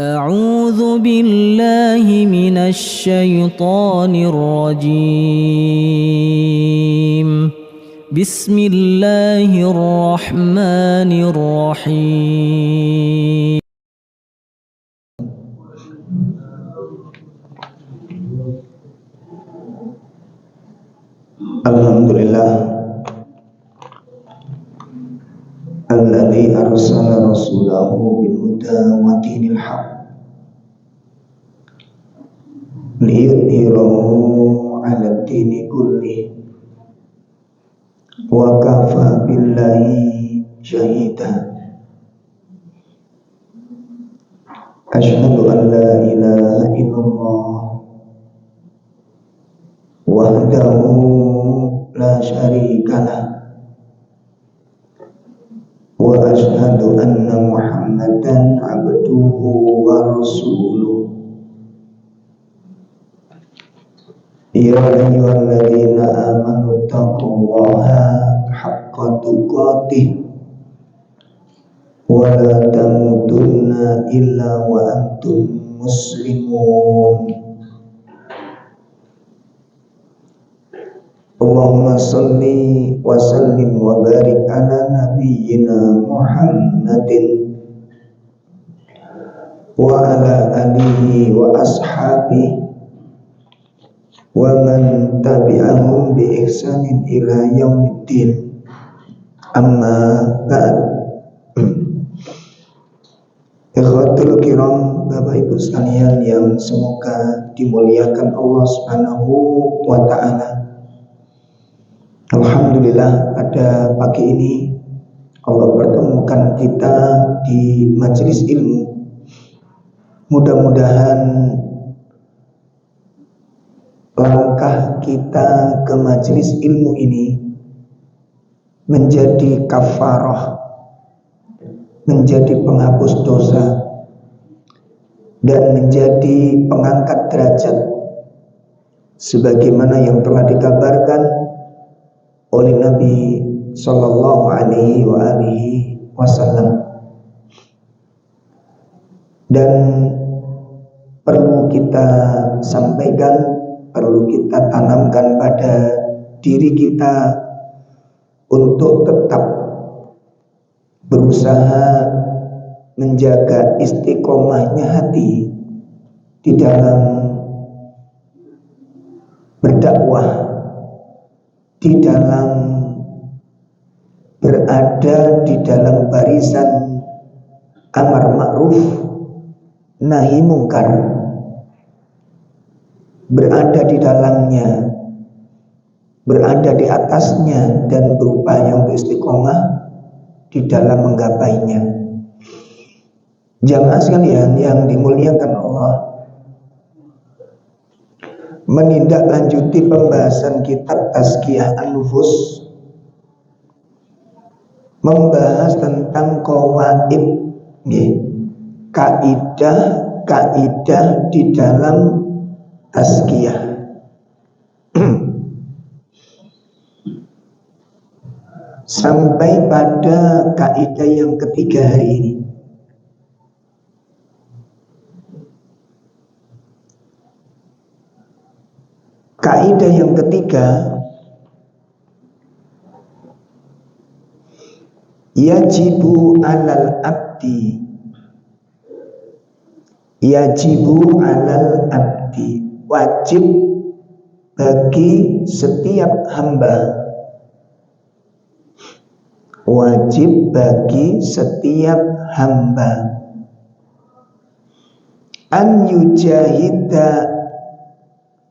أعوذ بالله من الشيطان الرجيم. بسم الله الرحمن الرحيم. Alhamdulillah alladzi arsala rasulahu bil huda wa dinil haq liyudhhirahu 'ala dini kulli wa kafa billahi syahida. Asyhadu an la ilaha illallah wahdahu la syarikalah wa asyhadu anna Muhammadan abduhu wa rasuluh. Ya ayyuhalladzina amanu taqullaha haqqa tuqatih wa la tamutunna illa wa antum muslimun. Allahumma salli wa sallim wa barik ala nabiyyina Muhammadin wa ala alihi wa ashabihi wa man tabi'ahum bi ihsanin ila yaumiddin. Amma ba'd. Ikhwatul kiram, Bapak Ibu sekalian yang semoga dimuliakan Allah Subhanahu wa taala. Alhamdulillah, pada pagi ini Allah pertemukan kita di majelis ilmu. Mudah-mudahan langkah kita ke majelis ilmu ini menjadi kafarah, menjadi penghapus dosa, dan menjadi pengangkat derajat sebagaimana yang telah dikabarkan oleh Nabi Sallallahu Alaihi Wasallam. Dan perlu kita sampaikan, perlu kita tanamkan pada diri kita untuk tetap berusaha menjaga istiqomahnya hati di dalam berdakwah, di dalam berada di dalam barisan amar ma'ruf nahi mungkar, berada di dalamnya, berada di atasnya, dan berupaya untuk istiqomah di dalam menggapainya. Jamaah sekalian yang dimuliakan Allah, menindaklanjuti pembahasan kitab Tazkiyah An-Nufus, membahas tentang qawaid, kaidah di dalam tazkiyah. Sampai pada kaidah yang ketiga hari ini. Kaidah yang ketiga, yajibu alal abdi, yajibu alal abdi, wajib bagi setiap hamba, wajib bagi setiap hamba, an yujahida,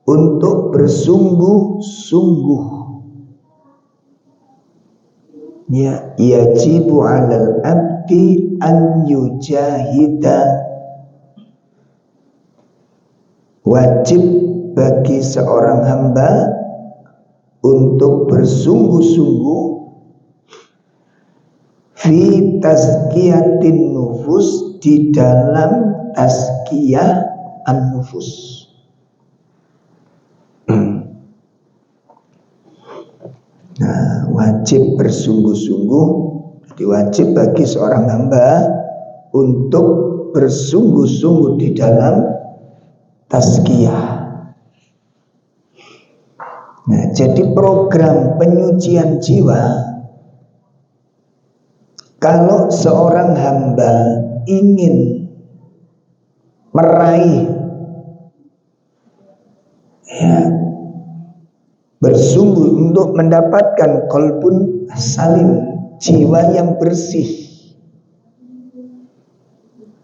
untuk bersungguh-sungguh. Ya, yajibu 'alal abdi an yujahida, wajib bagi seorang hamba untuk bersungguh-sungguh fi tazkiyatin nufus, di dalam tazkiyah an-nufus. Nah, wajib bersungguh-sungguh, jadi wajib bagi seorang hamba untuk untuk bersungguh-sungguh di dalam tazkiyah. Nah, jadi program penyucian jiwa, kalau seorang hamba ingin meraih, ya, bersungguh untuk mendapatkan qalbun salim, jiwa yang bersih,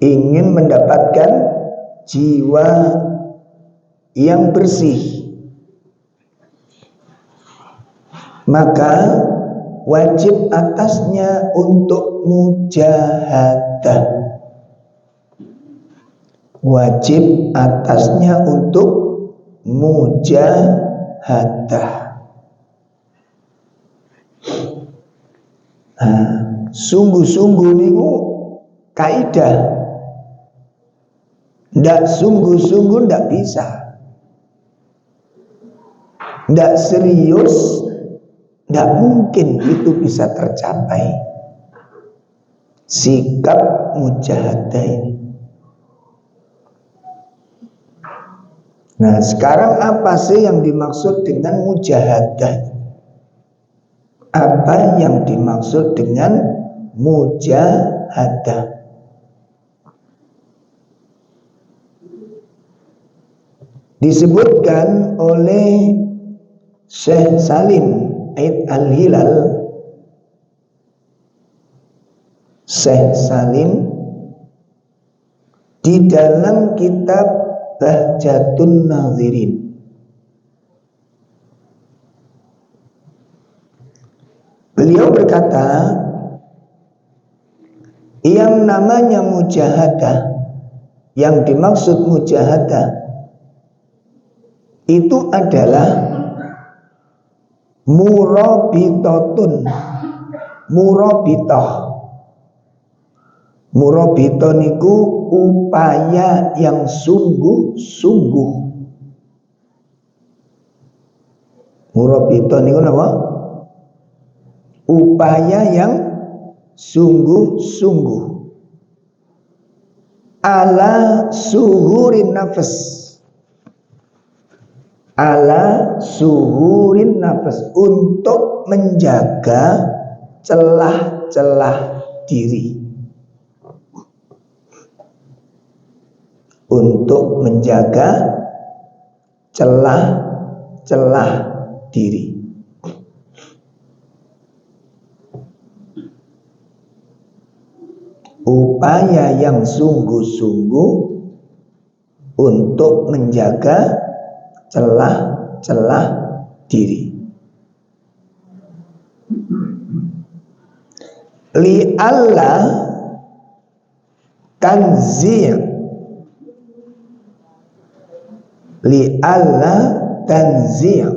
ingin mendapatkan jiwa yang bersih, maka wajib atasnya untuk mujahadah. Wajib atasnya untuk mujahadah. Nah, sungguh-sungguh niku kaidah. Ndak sungguh-sungguh ndak bisa. Ndak serius, ndak mungkin itu bisa tercapai. Sikap mujahadah ini. Nah, sekarang apa sih yang dimaksud dengan mujahadah? Apa yang dimaksud dengan mujahadah? Disebutkan oleh Syekh Salim Aid Al-Hilal, Syekh Salim di dalam kitab Bahjatun Nazirin. Beliau berkata, yang namanya mujahadah, yang dimaksud mujahadah itu adalah murabitatun, murabitah. Murabitah niku upaya yang sungguh-sungguh. Murabitah niku napa? Upaya yang sungguh-sungguh. Ala suhurin nafas. Ala suhurin nafas, untuk menjaga celah-celah diri. Untuk menjaga celah-celah diri. Upaya yang sungguh-sungguh untuk menjaga celah-celah diri. Li'alla tanzi', li'alla tanzi',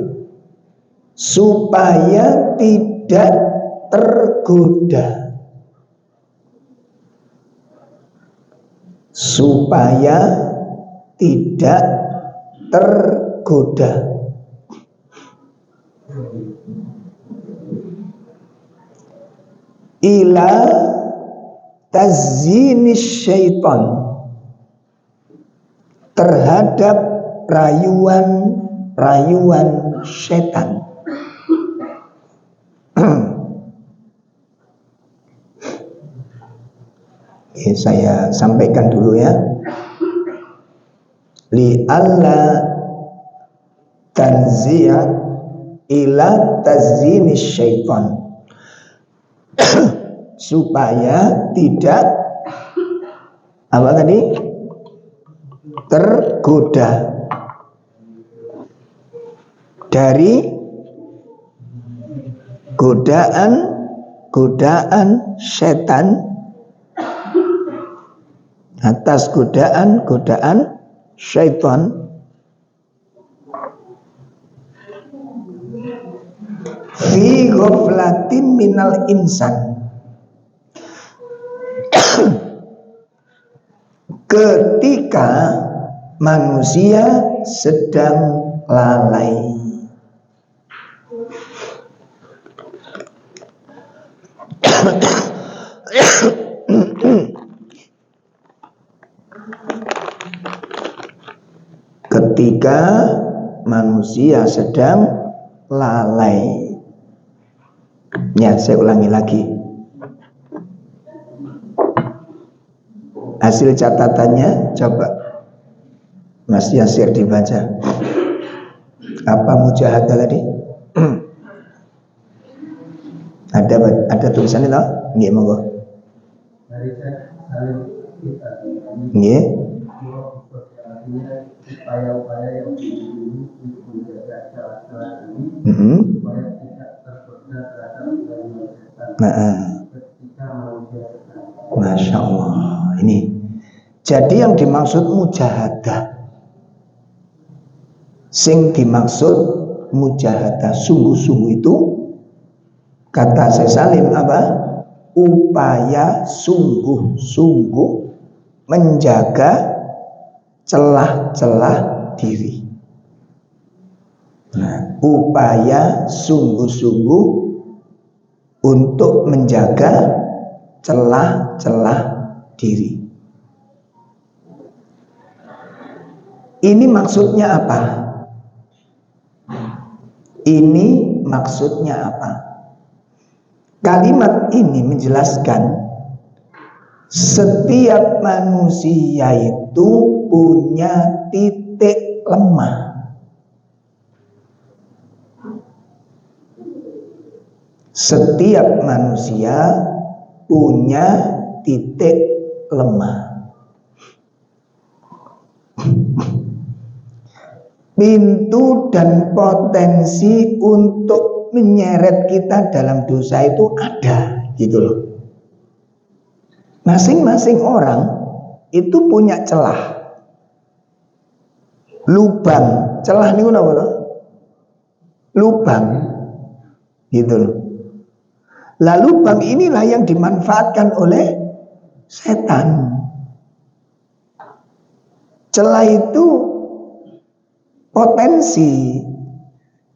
supaya tidak tergoda, supaya tidak tergoda. Ila tazyinis syaitan, terhadap rayuan setan. Oke, saya sampaikan dulu ya. Li alla tanzi'a ila tazyinis syaitan, supaya tidak apa tadi? Tergoda dari godaan setan, atas godaan syaitan, fi ghaflatin minal insan, ketika manusia sedang lalai. Ketika manusia sedang lalai. Ya, saya ulangi lagi. Hasil catatannya coba Mas Yasir dibaca. Apa mujahadah tadi? Ada tulisannya toh? Nggih, monggo. Nggih. Upaya-upaya yang untuk menjaga celah-celah ini supaya tidak tergoda terhadap ketika manusia. Masya Allah. Ini jadi yang dimaksud mujahadah, sing dimaksud mujahadah sungguh-sungguh itu kata Syekh Salim apa? Upaya sungguh-sungguh menjaga celah-celah diri. Nah, upaya sungguh-sungguh untuk menjaga celah-celah diri. Ini maksudnya apa? Ini maksudnya apa? Kalimat ini menjelaskan setiap manusia itu punya titik lemah. Setiap manusia punya titik lemah. Pintu dan potensi untuk menyeret kita dalam dosa itu ada, gitu loh. Masing-masing orang itu punya celah, lubang. Celah niku napa to? Lubang, gitu loh. Lah lubang inilah yang dimanfaatkan oleh setan. Celah itu potensi,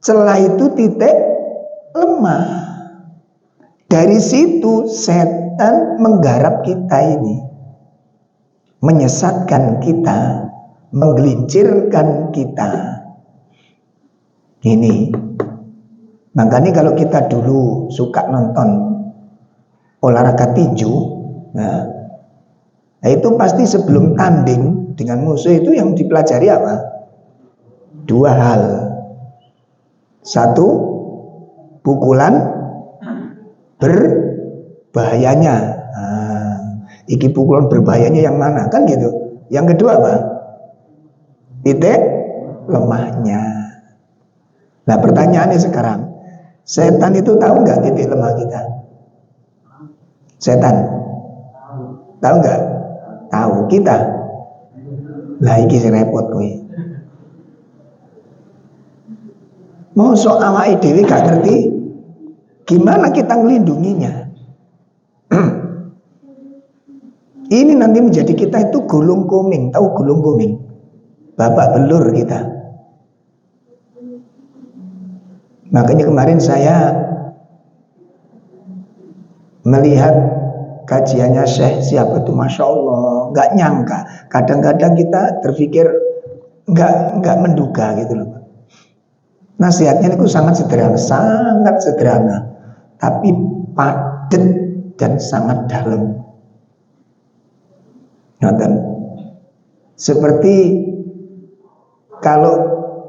celah itu titik lemah. Dari situ setan menggarap kita ini, menyesatkan kita, menggelincirkan kita. Ini makanya kalau kita dulu suka nonton olahraga tinju, nah itu pasti sebelum tanding dengan musuh itu yang dipelajari apa? Dua hal. Satu, pukulan berbahayanya. Nah, iki pukulan berbahayanya yang mana? Kan gitu. Yang kedua apa? Titik lemahnya. Nah pertanyaannya sekarang, setan itu tahu nggak titik lemah kita? Setan tahu nggak? Tahu. Kita lah iki sing repot kuwi. Mosok awake dhewe gak ngerti gimana kita melindunginya. Ini nanti menjadi kita itu gulung koming. Tahu gulung koming? Bapak belur kita. Makanya kemarin saya melihat kajiannya Syekh siapa itu, Masya Allah, nggak nyangka. Kadang-kadang kita terpikir nggak menduga gitu loh. Nasihatnya itu sangat sederhana, tapi padat dan sangat dalam. Nonton. Seperti kalau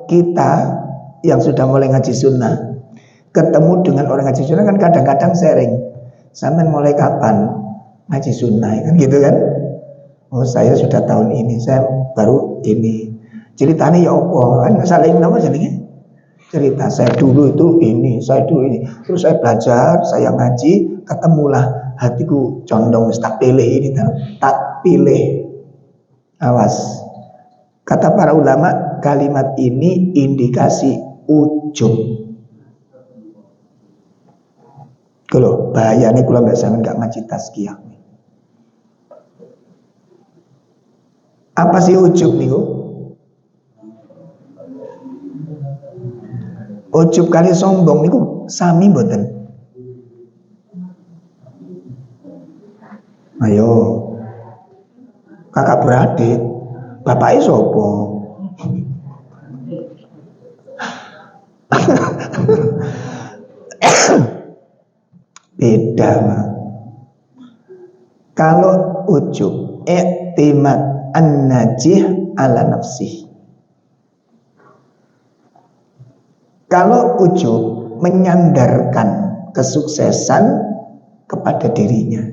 kita yang sudah mulai ngaji sunnah ketemu dengan orang ngaji sunnah kan kadang-kadang sharing, sampai mulai kapan ngaji sunnah kan gitu kan? Oh saya sudah tahun ini, saya baru ini. Ceritanya ya apa? Kan saling nama jadinya. Cerita saya dulu itu ini, saya dulu ini. Terus saya belajar, saya ngaji, ketemulah hatiku condong tak pilih ini, tak pilih. Awas. Kata para ulama, kalimat ini indikasi ujub. Kalau bahayanya kalau nggak sampai nggak ngaji tazkiyah. Apa sih ujub nih? Ujub kali sombong niku sami mboten? Ayo kakak beradik Bapake sapa? Beda, Mak. Kalau ujub i'timad an-najih ala nafsih. Kalau ujub menyandarkan kesuksesan kepada dirinya,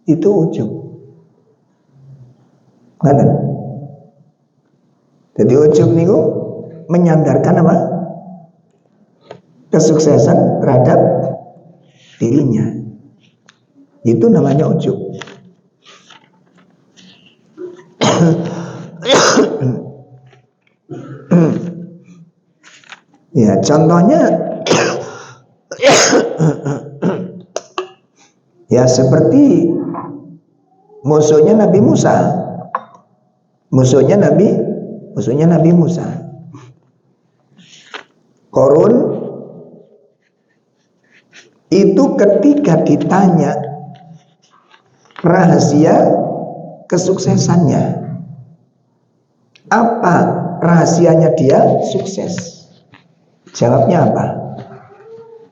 itu ujub. Ngerti? Jadi ujub niku menyandarkan apa? Kesuksesan terhadap dirinya. Itu namanya ujub. Ya, contohnya ya seperti musuhnya Nabi Musa. Musuhnya Nabi Musa. Korun itu ketika ditanya rahasia kesuksesannya, apa rahasianya dia sukses? Jawabnya apa?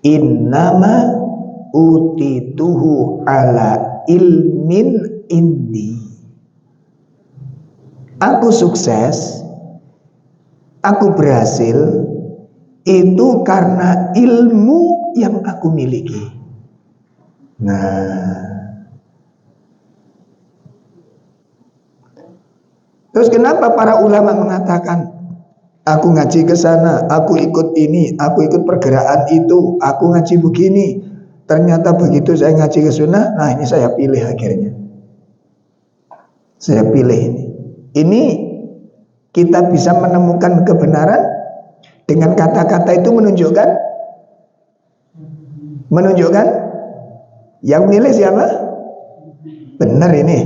Innama utituhu ala ilmin indi. Aku sukses, aku berhasil itu karena ilmu yang aku miliki. Nah, terus kenapa para ulama mengatakan aku ngaji ke sana, aku ikut ini, aku ikut pergerakan itu, aku ngaji begini. Ternyata begitu saya ngaji ke sunnah, nah ini saya pilih akhirnya. Saya pilih ini. Ini kita bisa menemukan kebenaran dengan kata-kata itu menunjukkan yang milih siapa? Benar ini.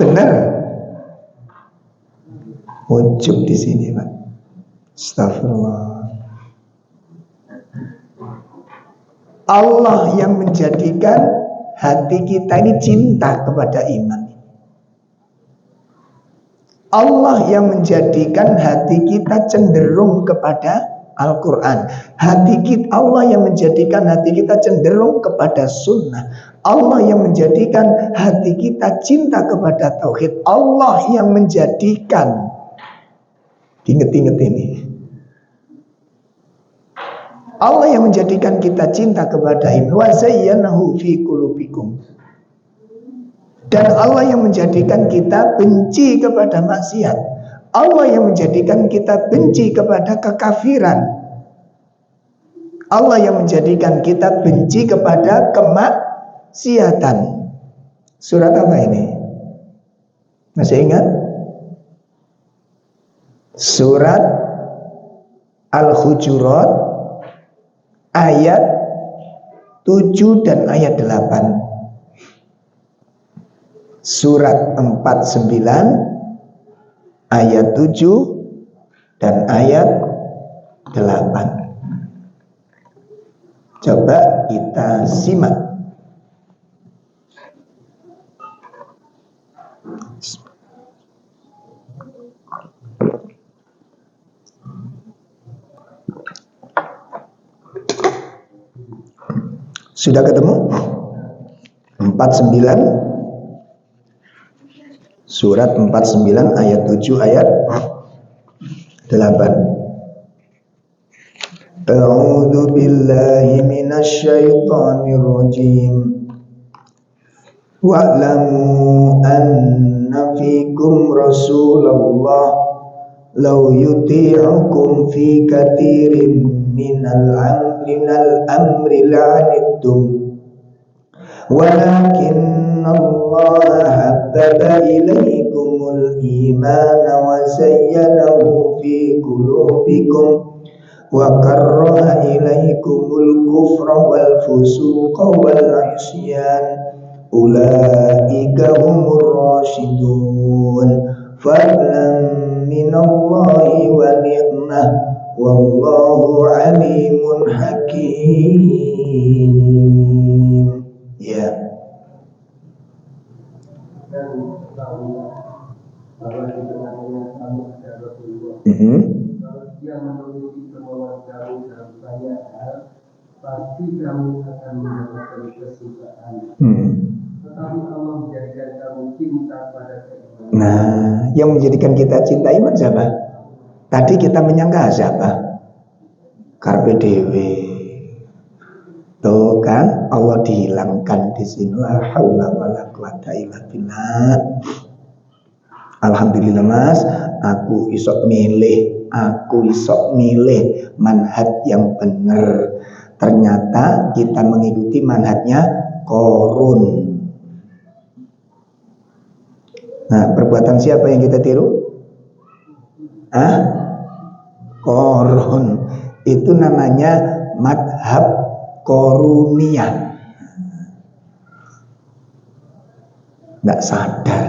Benar. Ujub di sini, Pak. Astagfirullah. Allah yang menjadikan hati kita ini cinta kepada iman. Allah yang menjadikan hati kita cenderung kepada Al-Quran. Allah yang menjadikan hati kita cenderung kepada sunnah. Allah yang menjadikan hati kita cinta kepada tauhid. Allah yang menjadikan, ingat-ingat ini, Allah yang menjadikan kita cinta kepada iman. Wa zayyanahu fi qulubikum. Dan Allah yang menjadikan kita benci kepada maksiat. Allah yang menjadikan kita benci kepada kekafiran. Allah yang menjadikan kita benci kepada kemaksiatan. Surat apa ini? Masih ingat? Surat Al-Hujurat ayat 7 dan ayat 8. Surat 49 ayat 7 dan ayat 8. Coba kita simak. Sudah ketemu? 49 Surat 49 ayat 7 ayat 8. A'udzu billahi minasy syaithanir rajim. Wa'lamu anna fikum Rasulullah law yuti'ukum fi katsirin minal amri la'anittum walakin Allah habbaba ilaikumul imana wa zayyanahu fi qulubikum wa karraha ilaikumul kufra wal fusuqa wal isyan ulaika humur rasyidun fadlan minallahi wa ni'mah wallahu alimun hakim. Ya. Kalau dia memenuhi kemauan kamu dalam banyak hal, pasti kamu akan mendapatkan kesukaan. Tetapi Allah menjadikan kamu cinta pada keimanan. Nah, yang menjadikan kita cinta iman siapa? Tadi kita menyangka siapa? Karpe dewe. Tuh kan Allah dihilangkan di sini. La haula wala quwata illa billah. Alhamdulillah Mas, aku isok milih manhaj yang benar. Ternyata kita mengikuti manhajnya Qarun. Nah, perbuatan siapa yang kita tiru? Qarun. Itu namanya madhab Qaruniyah. Nggak sadar.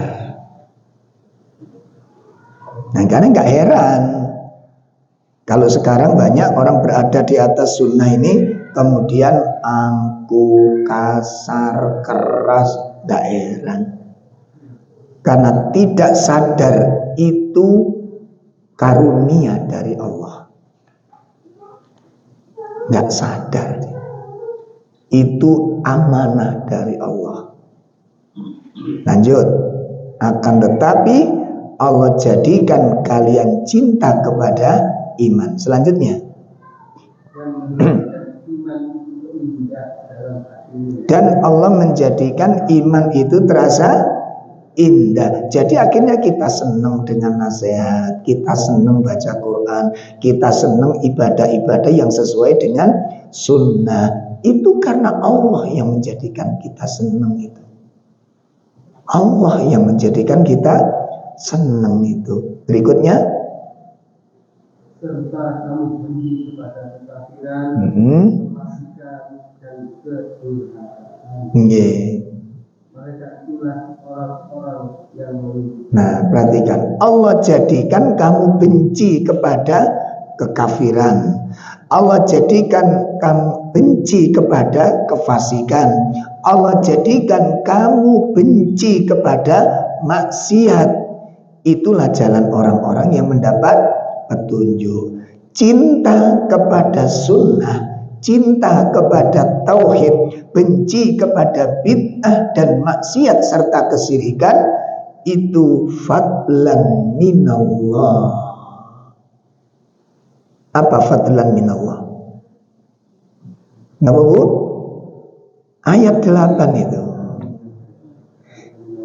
Nah, karena nggak heran kalau sekarang banyak orang berada di atas sunnah ini kemudian angkuh, kasar, keras, nggak heran. Karena tidak sadar itu karunia dari Allah. Nggak sadar. Itu amanah dari Allah. Lanjut. Akan tetapi Allah jadikan kalian cinta kepada iman. Selanjutnya. Dan Allah menjadikan iman itu terasa indah. Jadi akhirnya kita senang dengan nasihat, kita senang baca Quran, kita senang ibadah-ibadah yang sesuai dengan sunnah. Itu karena Allah yang menjadikan kita senang itu. Allah yang menjadikan kita senang itu. Berikutnya, serta kamu benci kepada kekafiran, kefasikan dan kedurhakaan. Mereka itulah orang-orang yang merugi. Nah, perhatikan, Allah jadikan kamu benci kepada kekafiran. Allah jadikan kamu benci kepada kefasikan. Allah jadikan kamu benci kepada maksiat. Itulah jalan orang-orang yang mendapat petunjuk. Cinta kepada sunnah, cinta kepada tauhid, benci kepada bid'ah dan maksiat serta kesyirikan, itu fadlan minallah. Apa fadlan minallah? Napa Bu? Ayat 8 itu.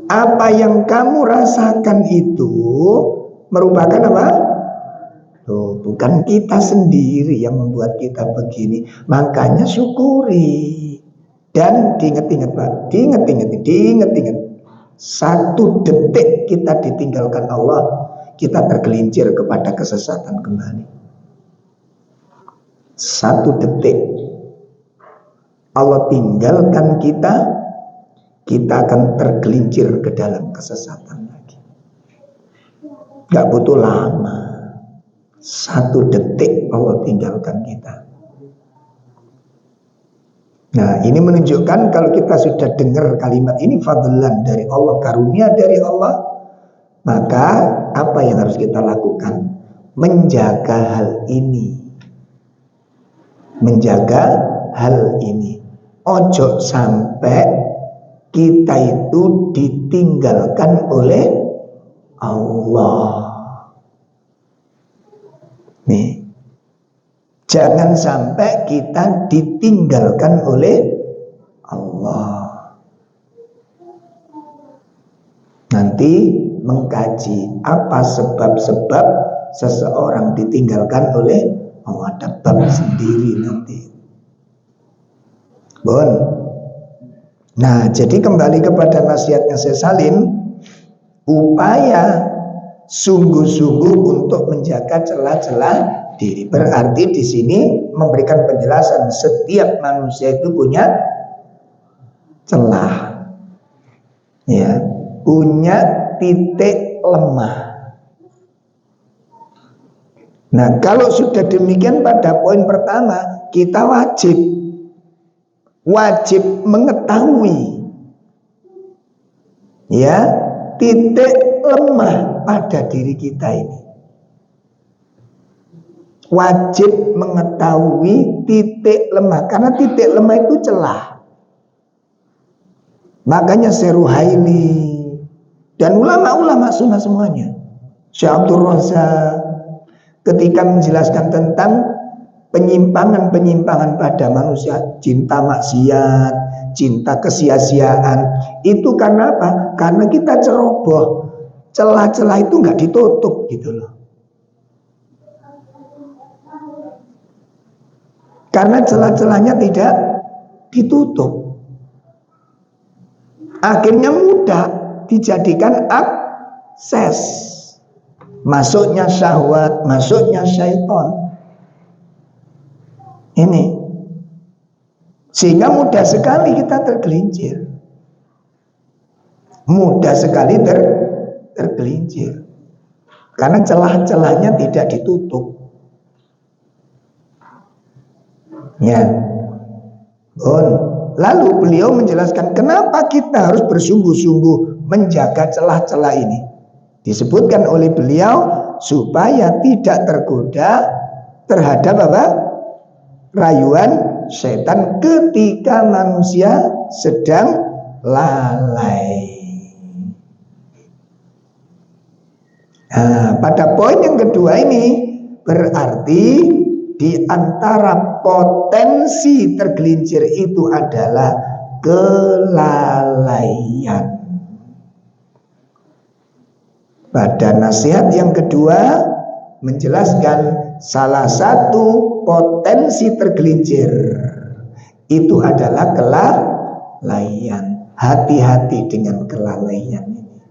Apa yang kamu rasakan itu merupakan apa? Tuh, bukan kita sendiri yang membuat kita begini. Makanya syukuri. Dan diingat-ingat Pak, diingat-ingat. 1 detik kita ditinggalkan Allah, kita tergelincir kepada kesesatan kembali. 1 detik Allah tinggalkan kita akan tergelincir ke dalam kesesatan lagi. Gak butuh lama, 1 detik Allah tinggalkan kita. Nah, ini menunjukkan kalau kita sudah dengar kalimat ini fadlan dari Allah, karunia dari Allah, maka apa yang harus kita lakukan? Menjaga hal ini. Menjaga hal ini. Ojo sampai kita itu ditinggalkan oleh Allah. Nih, jangan sampai kita ditinggalkan oleh Allah. Nanti mengkaji apa sebab-sebab seseorang ditinggalkan oleh Allah, ada bab sendiri nanti. Bon. Nah, jadi kembali kepada nasihatnya Syekh Salim, upaya sungguh-sungguh untuk menjaga celah-celah diri. Berarti di sini memberikan penjelasan setiap manusia itu punya celah. Ya, punya titik lemah. Nah, kalau sudah demikian pada poin pertama, kita wajib mengetahui ya titik lemah pada diri kita ini. wajib mengetahui titik lemah, karena titik lemah itu celah. Makanya Syekh dan ulama-ulama sunnah semuanya, Syekh Abdul Razak, ketika menjelaskan tentang penyimpangan-penyimpangan pada manusia, cinta maksiat, cinta kesia-siaan, itu karena apa? Karena kita ceroboh, celah-celah itu nggak ditutup gitu loh. Karena celah-celahnya tidak ditutup, akhirnya mudah dijadikan akses masuknya syahwat, masuknya syaitan. Ini sehingga mudah sekali kita tergelincir, mudah sekali tergelincir karena celah-celahnya tidak ditutup. Ya, lalu beliau menjelaskan kenapa kita harus bersungguh-sungguh menjaga celah-celah ini. Disebutkan oleh beliau supaya tidak tergoda terhadap apa? Rayuan setan ketika manusia sedang lalai. Nah, pada poin yang kedua ini berarti di antara potensi tergelincir itu adalah kelalaian. Pada nasihat yang kedua menjelaskan salah satu potensi tergelincir itu adalah kelalaian. Hati-hati dengan kelalaian ini.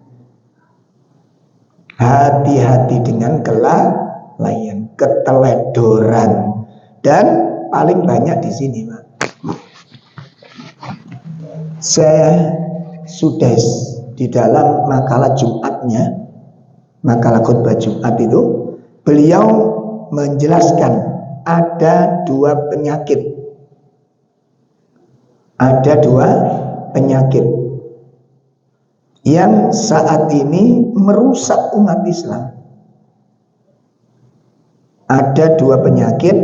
Hati-hati dengan kelalaian, keteledoran, dan paling banyak di sini, Pak. Saya sudah di dalam makalah Jumatnya, makalah khutbah Jumat itu, beliau menjelaskan ada dua penyakit. Ada dua penyakit yang saat ini merusak umat Islam. Ada dua penyakit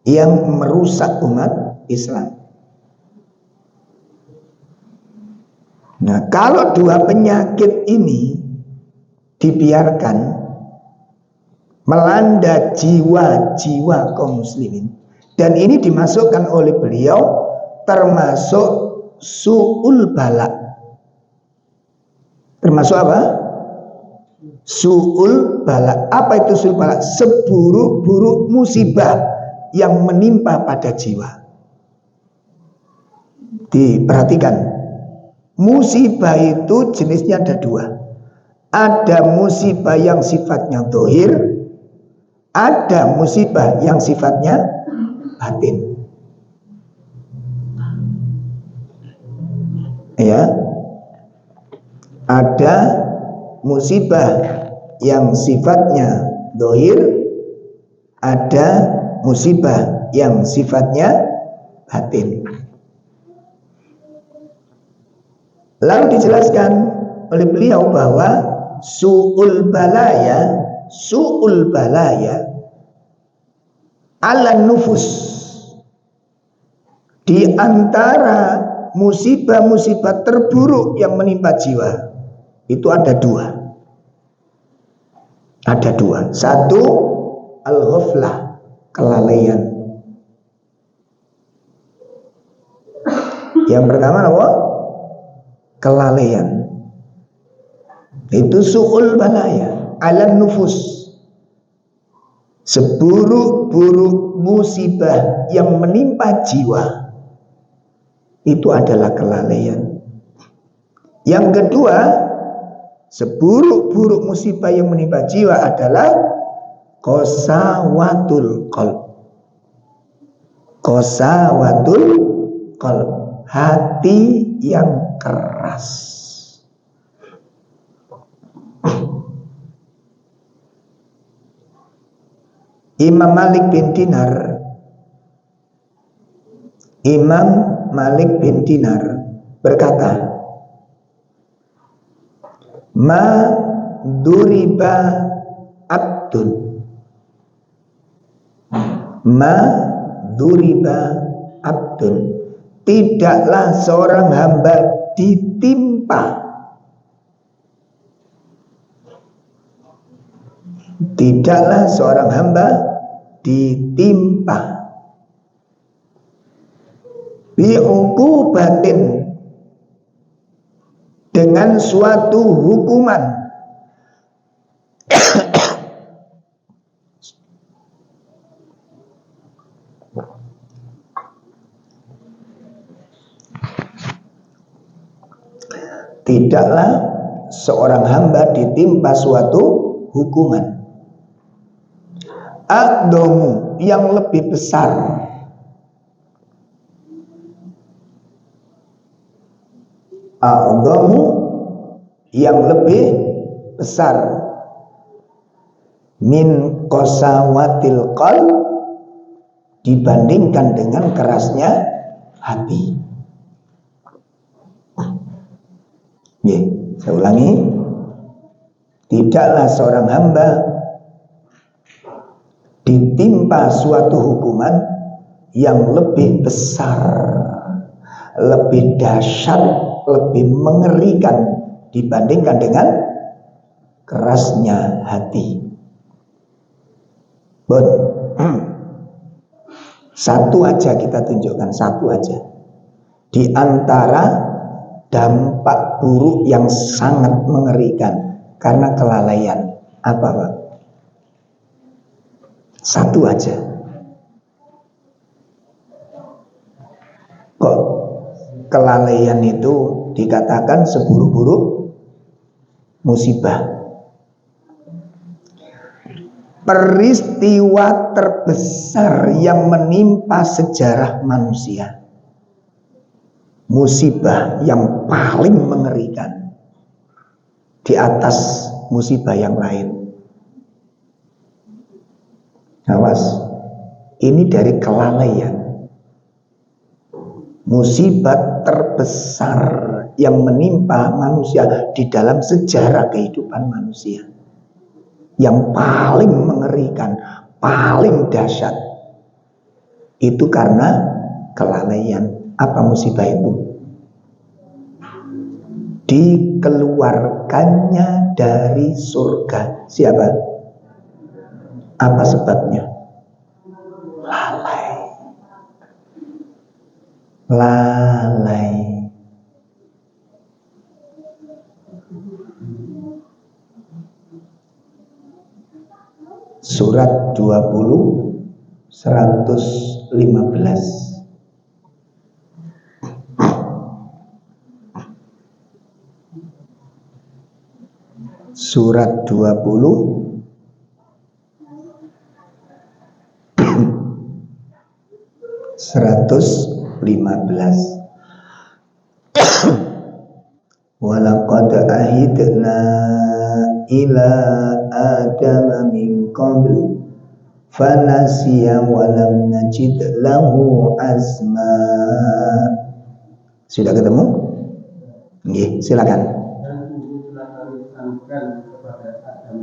yang merusak umat Islam. Nah, kalau dua penyakit ini dibiarkan melanda jiwa-jiwa kaum muslimin, dan ini dimasukkan oleh beliau termasuk su'ul bala. Termasuk apa? Su'ul bala. Apa itu su'ul bala? Seburuk-buruk musibah yang menimpa pada jiwa. Diperhatikan, musibah itu jenisnya ada dua. Ada musibah yang sifatnya zahir, ada musibah yang sifatnya batin. Ya, ada musibah yang sifatnya zahir, ada musibah yang sifatnya batin. Lalu dijelaskan oleh beliau bahwa su'ul balaya ala nufus, di antara musibah-musibah terburuk yang menimpa jiwa itu ada dua. Ada dua. Satu, al-ghaflah, kelalaian. Yang pertama apa? Kelalaian. Itu su'ul balaya ala nufus. Seburuk-buruk musibah yang menimpa jiwa itu adalah kelalaian. Yang kedua, seburuk-buruk musibah yang menimpa jiwa adalah qasawatul qalb. Qasawatul qalb, hati yang keras. Imam Malik bin Dinar berkata, ma duriba abdun Ma duriba abdun, tidaklah seorang hamba ditimpa, tidaklah seorang hamba ditimpa bi'uqubatin, dengan suatu hukuman tidaklah seorang hamba ditimpa suatu hukuman a'dhamu, yang lebih besar, a'dhamu, yang lebih besar, min qasawatil qalb, dibandingkan dengan kerasnya hati. Ya, saya ulangi, tidaklah seorang hamba ditimpa suatu hukuman yang lebih besar, lebih dahsyat, lebih mengerikan dibandingkan dengan kerasnya hati. Bon, satu aja kita tunjukkan, satu aja di antara dampak buruk yang sangat mengerikan karena kelalaian. Apa, Pak? Satu aja. Kok kelalaian itu dikatakan seburuk-buruk musibah? Peristiwa terbesar yang menimpa sejarah manusia, musibah yang paling mengerikan di atas musibah yang lain. Awas, ini dari kelalaian. Musibah terbesar yang menimpa manusia di dalam sejarah kehidupan manusia, yang paling mengerikan, paling dahsyat, itu karena kelalaian. Apa musibah itu? Dikeluarkannya dari surga. Siapa? Apa sebabnya? Lalai. Lalai. Surat 20 115. Surat 20 115. Walaqad ahidna ila adama min qabl fanasiya walam najid lahu azma. Sudah ketemu? Nggih, silakan. Kepada Adam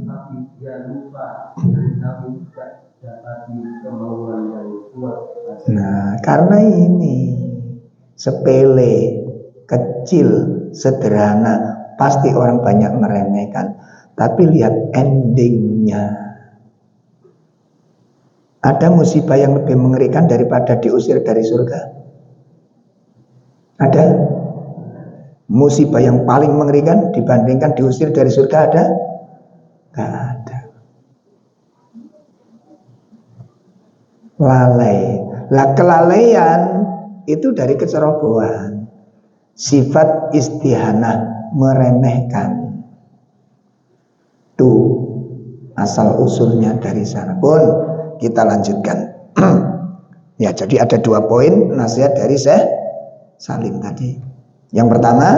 tapi dia lupa dan kami tidak dapati kemauan yang kuat. Nah, karena ini sepele, kecil, sederhana, pasti orang banyak meremehkan. Tapi lihat endingnya. Ada musibah yang lebih mengerikan daripada diusir dari surga? Ada? Musibah yang paling mengerikan dibandingkan diusir dari surga ada? Gak ada. Lalai. Lah, kelalaian itu dari kecerobohan, sifat istihanah, meremehkan. Tuh asal usulnya dari sana. Pun kita lanjutkan. Ya, jadi ada 2 poin nasihat dari Syekh Salim tadi. Yang pertama,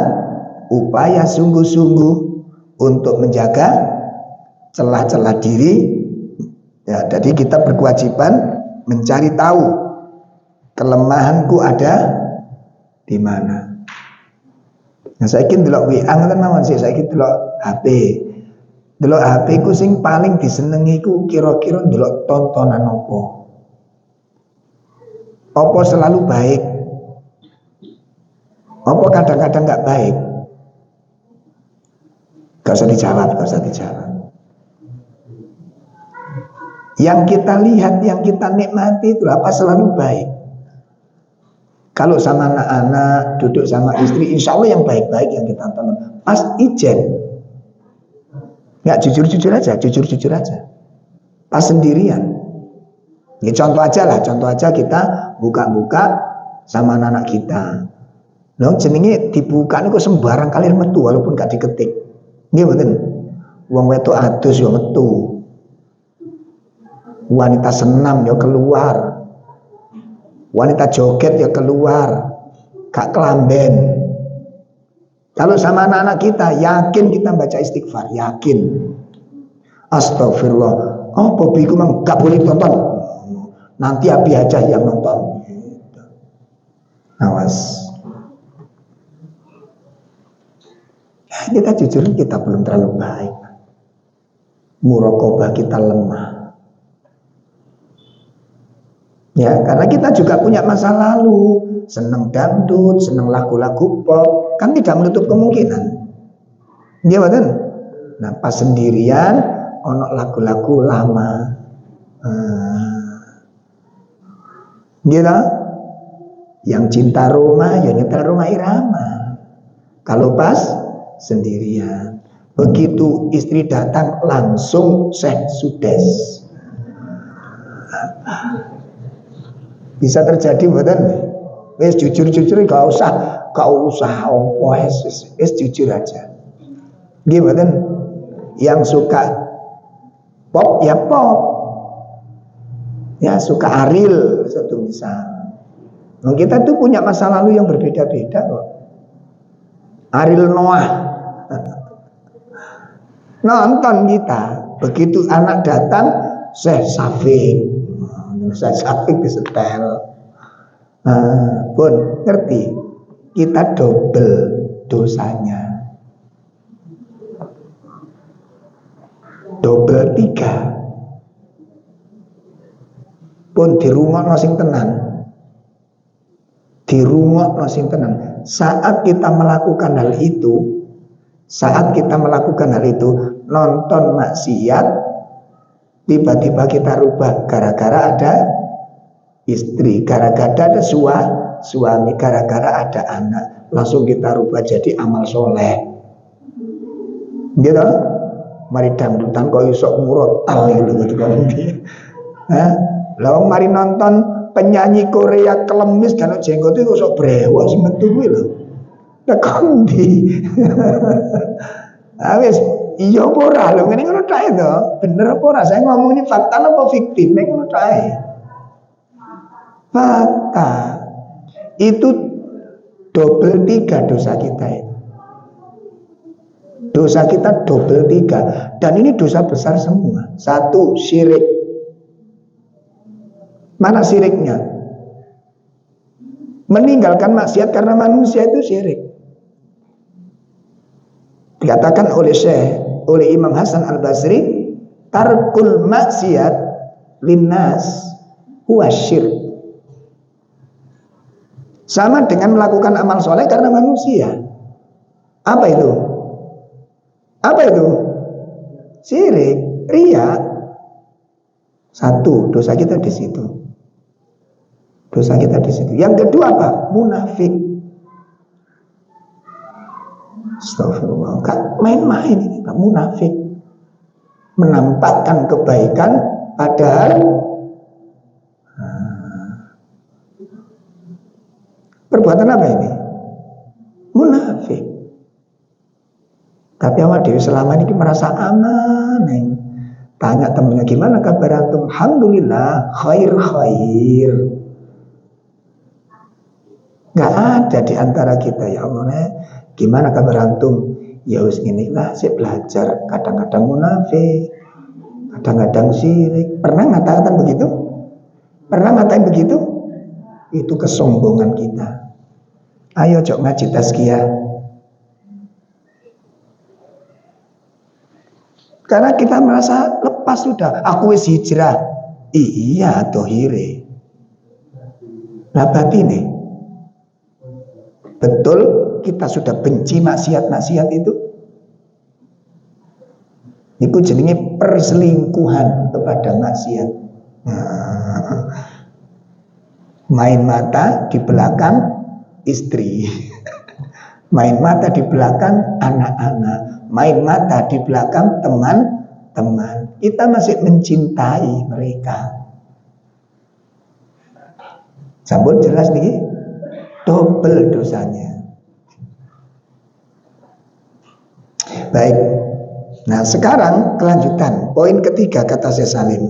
upaya sungguh-sungguh untuk menjaga celah-celah diri. Ya, jadi kita berkewajiban mencari tahu kelemahanku ada di mana. Nah, saya ingin delok WA ngoten mawon sih, saya ingin delok HP. Delok HP ku sing paling disenengi ku kira-kira delok tontonan apa? Apa selalu baik? Apa kadang-kadang nggak baik? Gak usah dijawab, gak usah dijawab. Yang kita lihat, yang kita nikmati itu apa selalu baik? Kalau sama anak-anak, duduk sama istri, insya Allah yang baik-baik yang kita tonton. Pas ijen, nggak jujur-jujur aja, jujur-jujur aja. Pas sendirian. Ya contoh aja lah, contoh aja kita buka-buka sama anak-anak kita. Loh jenenge dibuka niku sembarang kali metu walaupun gak diketik. Nggih mboten. Wong wedok adus yo metu. Wanita senam ya keluar, wanita joget ya keluar, gak kelamben. Kalau sama anak-anak kita, yakin kita baca istighfar, yakin. Astagfirullah, oh bobiku memang gak boleh tonton, nanti Abi aja yang nonton. Awas. Kita jujur, kita belum terlalu baik. Muraqabah kita lemah. Ya, karena kita juga punya masa lalu, seneng dangdut, seneng lagu-lagu pop, kan tidak menutup kemungkinan. Iya betul. Nah, pas sendirian, ono lagu-lagu lama, gitu. Yang cinta Roma, ya nyetel Roma Irama. Kalau pas sendirian, begitu istri datang langsung Syekh Sudes. Bisa terjadi betul. Wes jujur-jujur gak usah opo es jujur aja. Gimana? Yang suka pop ya pop. Ya suka Ariel satu misal. Nah, kita tuh punya masa lalu yang berbeda-beda kok. Ariel Noah. Nonton kita. Begitu anak datang, Syekh Syafiq. Syekh Syafiq disetel. Pun ngerti, kita double dosanya. Double 3. Pun dirungokno sing tenan. Dirungokno sing tenan. Saat kita melakukan hal itu, nonton maksiat, tiba-tiba kita rubah gara-gara ada istri, gara-gara ada suami, gara-gara ada anak, langsung kita rubah jadi amal soleh. Gitu. Mari dangdutan kok iso murotal gitu kan. Lah mari nonton penyanyi Korea kelemis dan jenggot itu sok brewok sing metu kuwi lho. Tekon ndi. Wis iya apa ora lho ngene ngono tok to. Bener apa ora? Saya ngomong ini fakta apa fiktif? Nek ngono tok. Fakta. Itu double 3 dosa kita itu. Dosa kita double 3. Dan ini dosa besar semua. 1, syirik. Mana syiriknya? Meninggalkan maksiat karena manusia itu syirik. Dikatakan oleh Imam Hasan Al-Basri, tarkul maksiat linnas huwa syirk. Sama dengan melakukan amal soleh karena manusia. Apa itu? Syirik, riya. 1, dosa kita di situ. Yang kedua apa? Munafik. Astagfirullah. Gak main-main ini, Pak. Munafik. Menampakkan kebaikan padahal perbuatan apa ini? Munafik. Tapi awak dewi selama ini merasa aman. Tanya temennya, gimana kabar antum? Alhamdulillah, khair. Gak ada di antara kita, ya Allah. Gimana kabar antum? Ya wis ngene lah, saya belajar. Kadang-kadang munafik, kadang-kadang syirik. Pernah ngatain begitu? Itu kesombongan kita. Ayo cok ngaji tazkiyah. Karena kita merasa lepas sudah. Aku wis hijrah. Iya dohire. Nah batine. Betul kita sudah benci maksiat-maksiat itu. Itu jenenge perselingkuhan kepada maksiat. Main mata di belakang istri. Main mata di belakang anak-anak. Main mata di belakang teman-teman. Kita masih mencintai mereka. Sampun jelas nih, double dosanya. Baik. Nah sekarang kelanjutan. Poin ketiga kata Syekh Salim.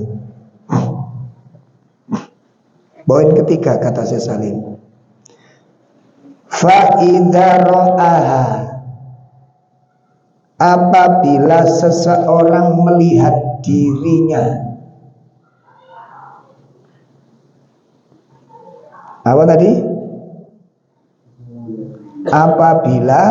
Poin ketiga kata Syekh Salim. Fa'idha ro'aha, apabila seseorang melihat dirinya. Apa tadi? Apabila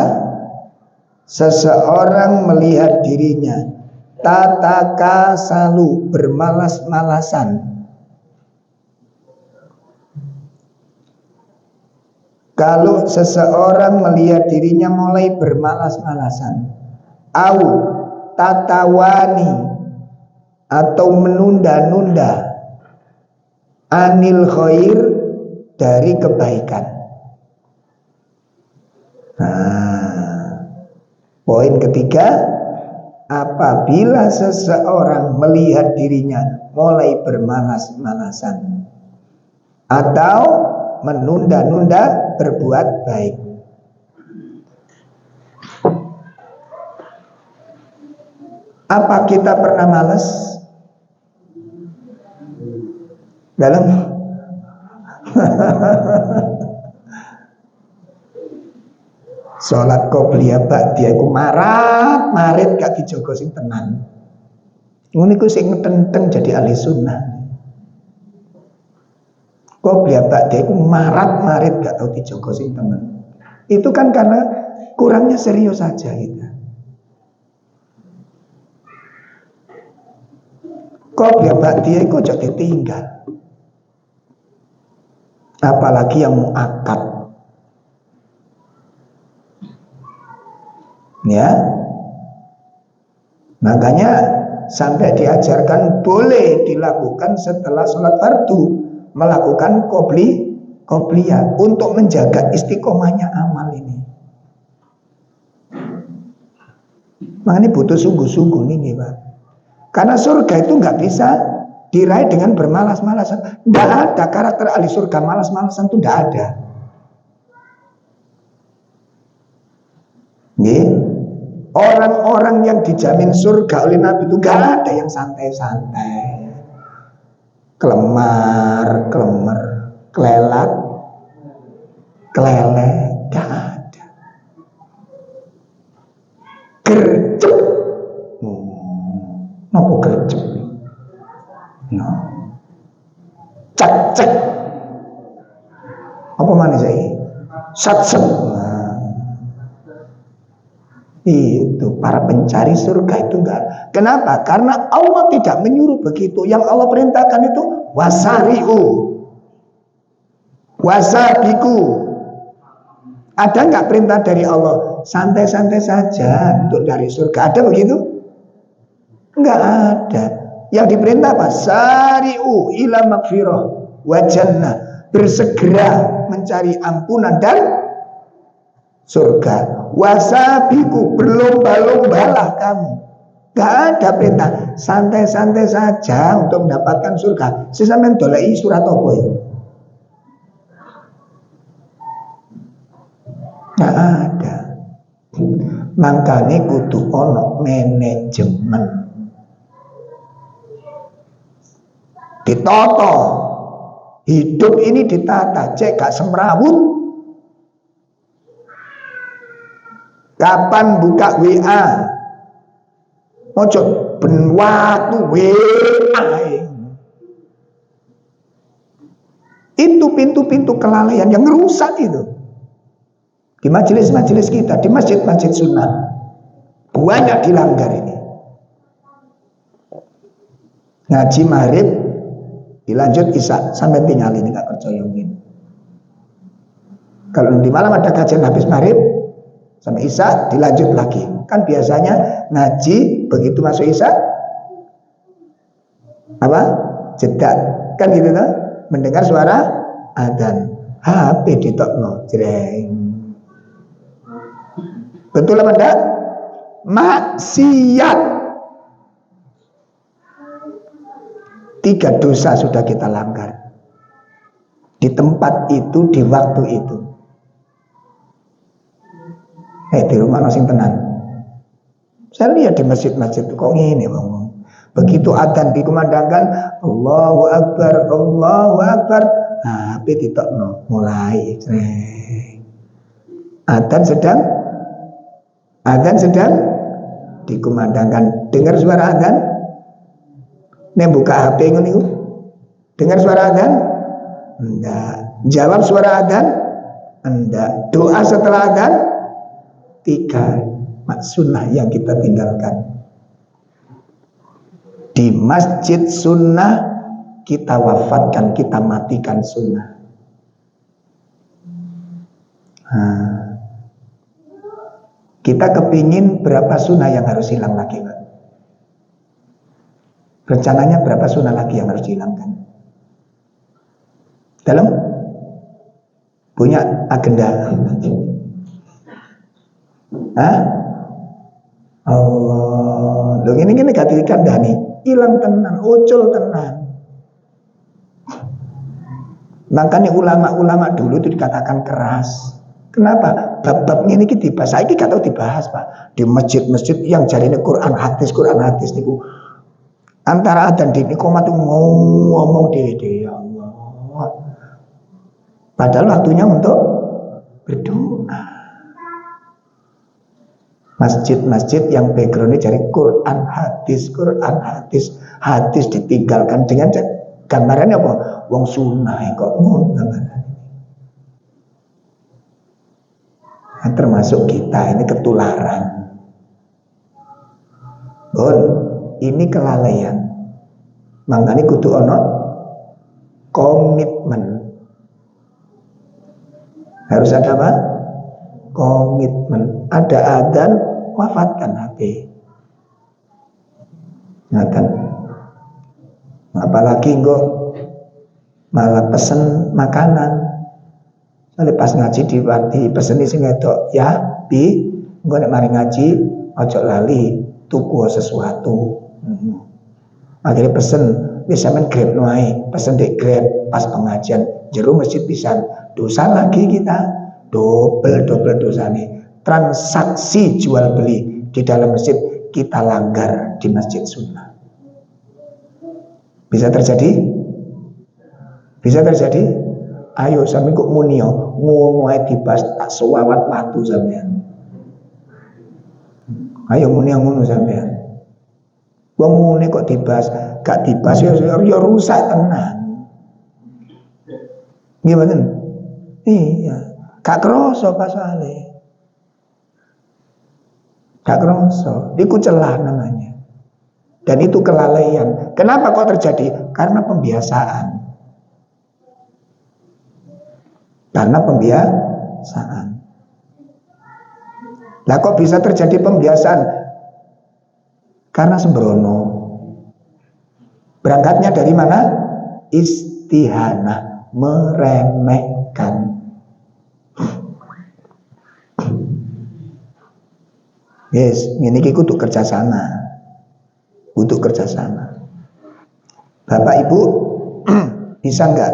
seseorang melihat dirinya tataka salu, bermalas-malasan. Kalau seseorang melihat dirinya mulai bermalas-malasan, au tatawani, atau menunda-nunda, anil khair, dari kebaikan. Nah, poin ketiga, apabila seseorang melihat dirinya mulai bermalas-malasan atau menunda-nunda berbuat baik. Apa kita pernah malas? Dalam sholat qobliyah ba'diyah iku marit gak dijogo sing tenan. Ngono iku sing ngeten-ten jadi ahli sunnah. Qobliyah ba'diyah iku marit gak tau dijogo sing tenan. Itu kan karena kurangnya serius saja kita. Qobliyah ba'diyah iku aja ditinggal. Apalagi yang muakkad. Ya, makanya sampai diajarkan boleh dilakukan setelah sholat fardu, melakukan qobliyah untuk menjaga istiqomahnya amal ini. Makanya butuh sungguh-sungguh nih Pak. Karena surga itu nggak bisa diraih dengan bermalas-malasan. Nggak ada karakter ahli surga malas-malasan itu nggak ada. Nih. Orang-orang yang dijamin surga oleh Nabi itu gak ada yang santai-santai, kelemar, kelelat, kelelek, gak ada. Gercep, nopo gercep, no, cek, apa mana saya, satset. Itu para pencari surga itu enggak. Kenapa? Karena Allah tidak menyuruh begitu. Yang Allah perintahkan itu wasari'u, wasabiku. Ada enggak perintah dari Allah santai-santai saja untuk dari surga? Ada begitu? Enggak ada. Yang diperintah apa? Sari'u ila magfirah wa jannah, bersegera mencari ampunan dan surga. Wasabiku, berlomba-lombalah kamu. Gak ada perintah santai-santai saja untuk mendapatkan surga. Sesampeyan doleki surat apa itu? Gak ada. Makanya kudu ono manajemen. Ditata. Hidup ini ditata, cek gak semrawut. Kapan buka WA? Ojo ben waktu WA. Itu pintu-pintu kelalaian yang rusak itu. Di majelis-majelis kita, di masjid-masjid sunnah banyak dilanggar ini. Ngaji maghrib dilanjut isya sampai tinggal ini nggak percaya mungkin. Kalau di malam ada kajian habis maghrib sampai isya dilanjut lagi. Kan biasanya ngaji begitu masuk isya apa? Jeda. Kan gitu kan? Mendengar suara adzan. HP ditokno jreng. Betul apa enggak? Maksiat. 3 dosa sudah kita langgar. Di tempat itu, di waktu itu. Di rumah sing tenan. Saya lihat di masjid-masjid kok ngene ngomong. Begitu adzan dikumandangkan, Allahu Akbar, Allahu Akbar. Nah, HP ditokno mulai. Adzan sedang dikumandangkan. Dengar suara adzan? Nek buka HP ngono niku. Dengar suara adzan? Enggak. Jawab suara adzan? Enggak. Doa setelah adzan? 3 sunnah yang kita tinggalkan. Di masjid sunnah kita wafatkan, kita matikan sunnah. Kita kepingin berapa sunnah yang harus hilang lagi, Pak? Rencananya berapa sunnah lagi yang harus dihilangkan? Dalam punya agenda? Allah, lo gini gak dikandani, hilang tenan, ucul tenan. Makanya ulama-ulama dulu itu dikatakan keras. Kenapa? Bab-bab ini dibahas. Saya gak tahu dibahas, Pak. Di masjid-masjid yang jarine Quran hadis niku. Antara adzan di iqamah ngomong dhewe ya Allah. Padahal waktunya untuk berdoa. Masjid-masjid yang backgroundnya dari Quran hadis ditinggalkan dengan gambarannya apa? Wong sunah kok ngono gambaran. Nah, termasuk kita ini ketularan. Bon, ini kelalaian. Makanya kudu ono komitmen. Harus ada apa? Komitmen. Ada adzan, wafatkan HP. Ngaten. Apalagi engko malah pesen makanan. Pas ngaji di pesen sing wedok, ya, Bi, engko nek mari ngaji ojo lali tuku sesuatu. Akhirnya pesen wis sampean Grab noae, pesen di Grab pas pengajian jero masjid pisan. Dosa lagi kita. Double dosa nih. Transaksi jual beli di dalam masjid kita langgar di masjid sunnah. Bisa terjadi? Bisa terjadi? Ayo sampe kok munio ngono ae dibahas tak sewawat watu sampean. Ayo munio ngono sampean. Wong ngene kok dibahas, gak dibahas ya rusak tenan. Gimana? Iya. Gak kroso pasale. Gak kroso. Iku celah namanya. Dan itu kelalaian. Kenapa kok terjadi? Karena pembiasaan. Karena pembiasaan. Lah kok bisa terjadi pembiasaan? Karena sembrono. Berangkatnya dari mana? Istihanah, meremehkan. Yes, ini kudu kerjasama. Butuh kerjasama. Bapak Ibu, bisa nggak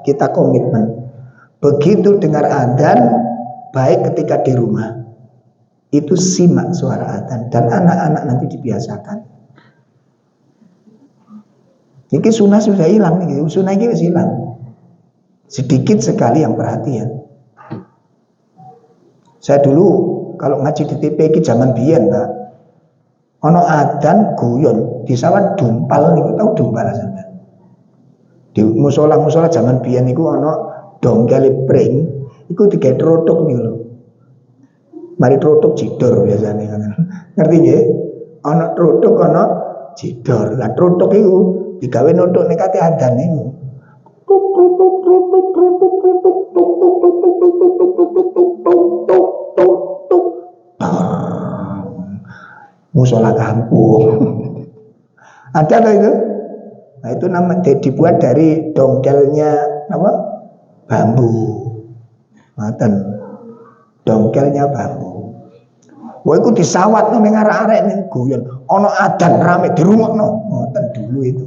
kita komitmen? Begitu dengar adzan, baik ketika di rumah, itu simak suara adzan dan anak-anak nanti dibiasakan. Ini sunnah sudah hilang, sunnah ini sudah hilang. Sedikit sekali yang perhatian. Saya dulu kalau ngaji di TPQ zaman biyen, Pak. Ono adzan guyon, di sawah dumpal niku, tahu dumpal sampean. Di musola-musola zaman biyen niku ono dongkel pring, iku digawe trotok niku lho. Mari trotok cidor biasane kan. Ngerti nggih? Ono trotok ono cidor. Lah trotok iku digawe nutuk nekate adzan niku. Musola kampung. Ada apa itu? Nah, itu namanya dibuat dari dongkelnya apa? Bambu. Ngoten. Dongkelnya bambu. Wah iku disawat ning arek-arek ning guyon. Ana adzan rame dirungokno. Ngoten dulu itu.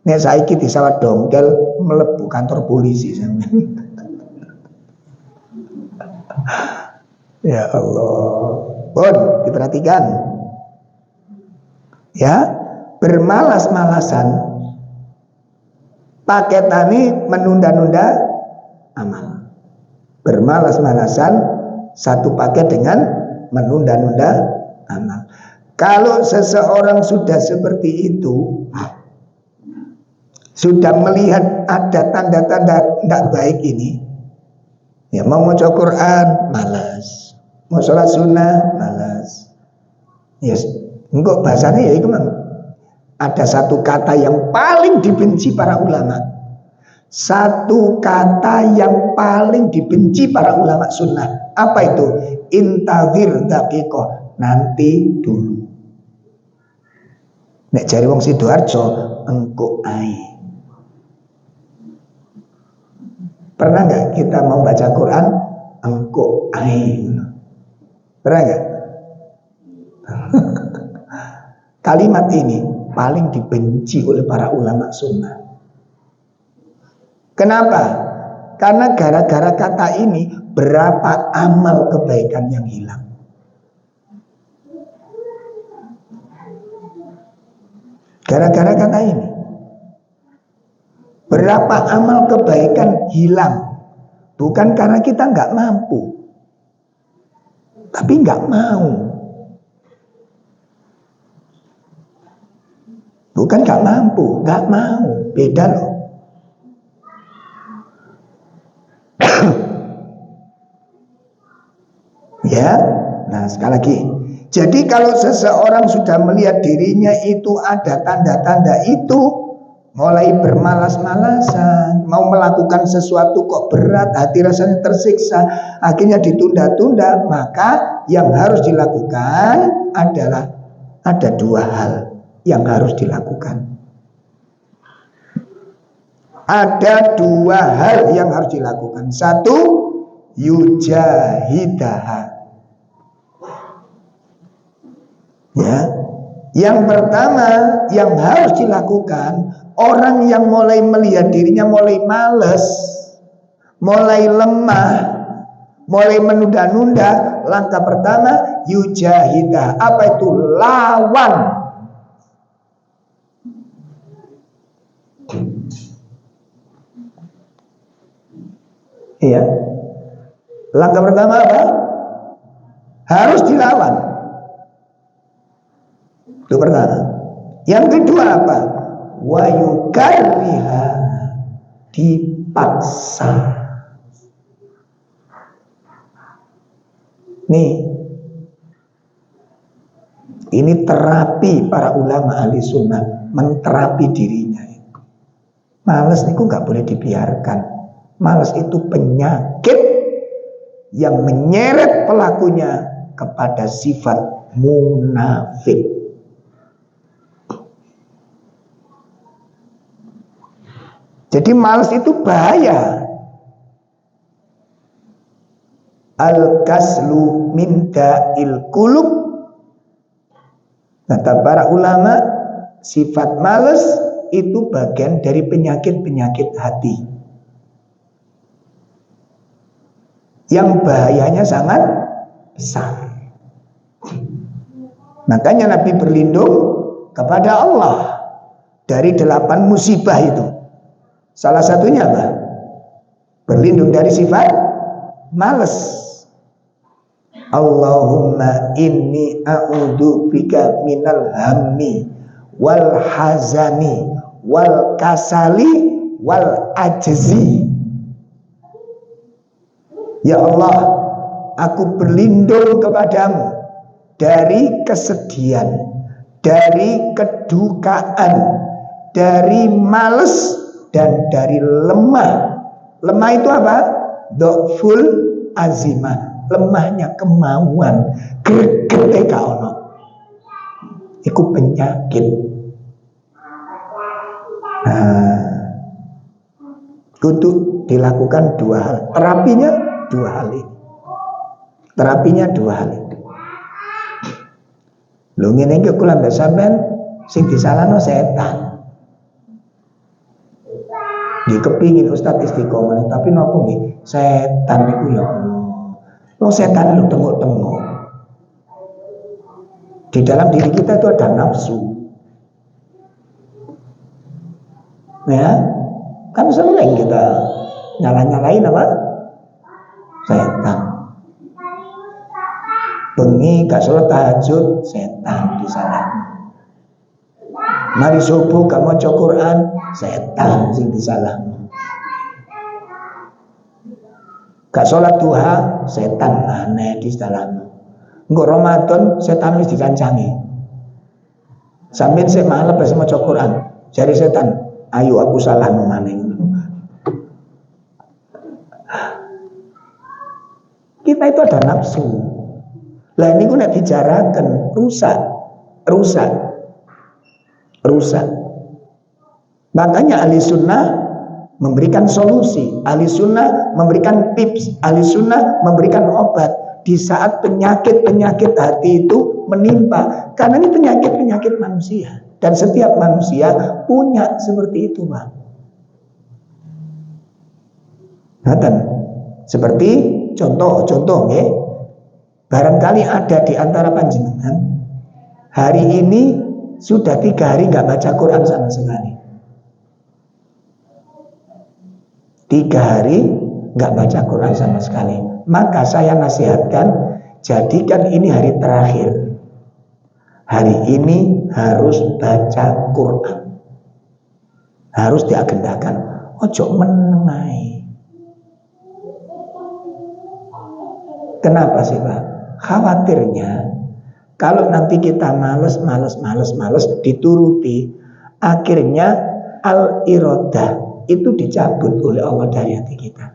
Nek saiki disawat dongkel mlebu kantor polisi sampeyan. Ya Allah. Pun diperhatikan. Ya, bermalas-malasan paketane menunda-nunda amal. Bermalas-malasan satu paket dengan menunda-nunda amal. Kalau seseorang sudah seperti itu, sudah melihat ada tanda-tanda tidak baik ini, ya mau baca Quran malas, mau sholat sunnah malas. Yes, enggak bahasanya ya itu memang ada satu kata yang paling dibenci para ulama. Satu kata yang paling dibenci para ulama sunnah. Apa itu? Intazir daqiqah, nanti dulu. Nek jari wong Sidoarjo engko ae. Pernah nggak kita mau baca Quran engko ae? Pernah nggak? Kalimat ini paling dibenci oleh para ulama sunnah. Kenapa? Karena gara-gara kata ini berapa amal kebaikan yang hilang. Gara-gara kata ini berapa amal kebaikan hilang. Bukan karena kita nggak mampu, tapi nggak mau. Bukan nggak mampu, nggak mau. Beda loh. Ya, nah sekali lagi. Jadi kalau seseorang sudah melihat dirinya itu ada tanda-tanda itu, mulai bermalas-malasan, mau melakukan sesuatu kok berat, hati rasanya tersiksa, akhirnya ditunda-tunda, maka yang harus dilakukan adalah ada dua hal yang harus dilakukan. Ada dua hal yang harus dilakukan. Satu, yujahidaha. Ya, yang pertama yang harus dilakukan, orang yang mulai melihat dirinya mulai malas, mulai lemah, mulai menunda-nunda, langkah pertama yujahidah. Apa itu? Lawan. Iya. Langkah pertama apa? Harus dilawan. Itu pertama. Yang kedua apa? Wa yukarriha, dipaksa. Nih, ini terapi para ulama ahli sunnah, menterapi dirinya. Malas niku nggak boleh dibiarkan. Malas itu penyakit yang menyeret pelakunya kepada sifat munafik. Jadi malas itu bahaya. Al-kaslu min da'il qulub. Kata para ulama, sifat malas itu bagian dari penyakit-penyakit hati yang bahayanya sangat besar. Makanya Nabi berlindung kepada Allah dari 8 musibah itu. Salah satunya apa? Berlindung dari sifat malas. Allahumma inni a'udzu bika minal hammi wal hazani wal kasali wal ajzi. Ya Allah, aku berlindung kepadamu dari kesedihan, dari kedukaan, dari males dan dari lemah. Lemah itu apa? Dhaful azimah, lemahnya kemauan, gregete gak ono. Iku penyakit. Nah, kudu dilakukan 2 hal. Terapinya 2 hal ini. Terapinya 2 hal itu. Lho ngene iki kula mbek sampean sing disalahno setan. Nggih kepingin Ustaz istiqomah, tapi napa nggih setan niku ya Allah. Wong setan lu tengok-tengok. Di dalam diri kita itu ada nafsu. Ya, kan sering kita nyala-nyalain apa? Setan. Bengi gak sholat tahajud, setan disalahno. Mari subuh gak maca Quran, setan sing disalahno. Gak sholat duha, setan aneh disalahno. Engko Ramadan setan wis dicancangi. Sampeyan sik malem wis maca Quran, jare setan, ayo aku salahno maneh. Kita itu ada nafsu. Lah ini nek bicarakan rusak. Makanya ahli sunnah memberikan solusi, ahli sunnah memberikan tips, ahli sunnah memberikan obat di saat penyakit-penyakit hati itu menimpa. Karena ini penyakit-penyakit manusia dan setiap manusia punya seperti itu, Pak. Nah, seperti contoh ya. Barangkali ada di antara panjenengan hari ini sudah 3 hari nggak baca Quran sama sekali. 3 hari nggak baca Quran sama sekali. Maka saya nasihatkan, jadikan ini hari terakhir. Hari ini harus baca Quran. Harus diagendakan. Ojo menengai. Kenapa sih Pak? Khawatirnya kalau nanti kita males dituruti, akhirnya al-iradah itu dicabut oleh Allah dari hati kita.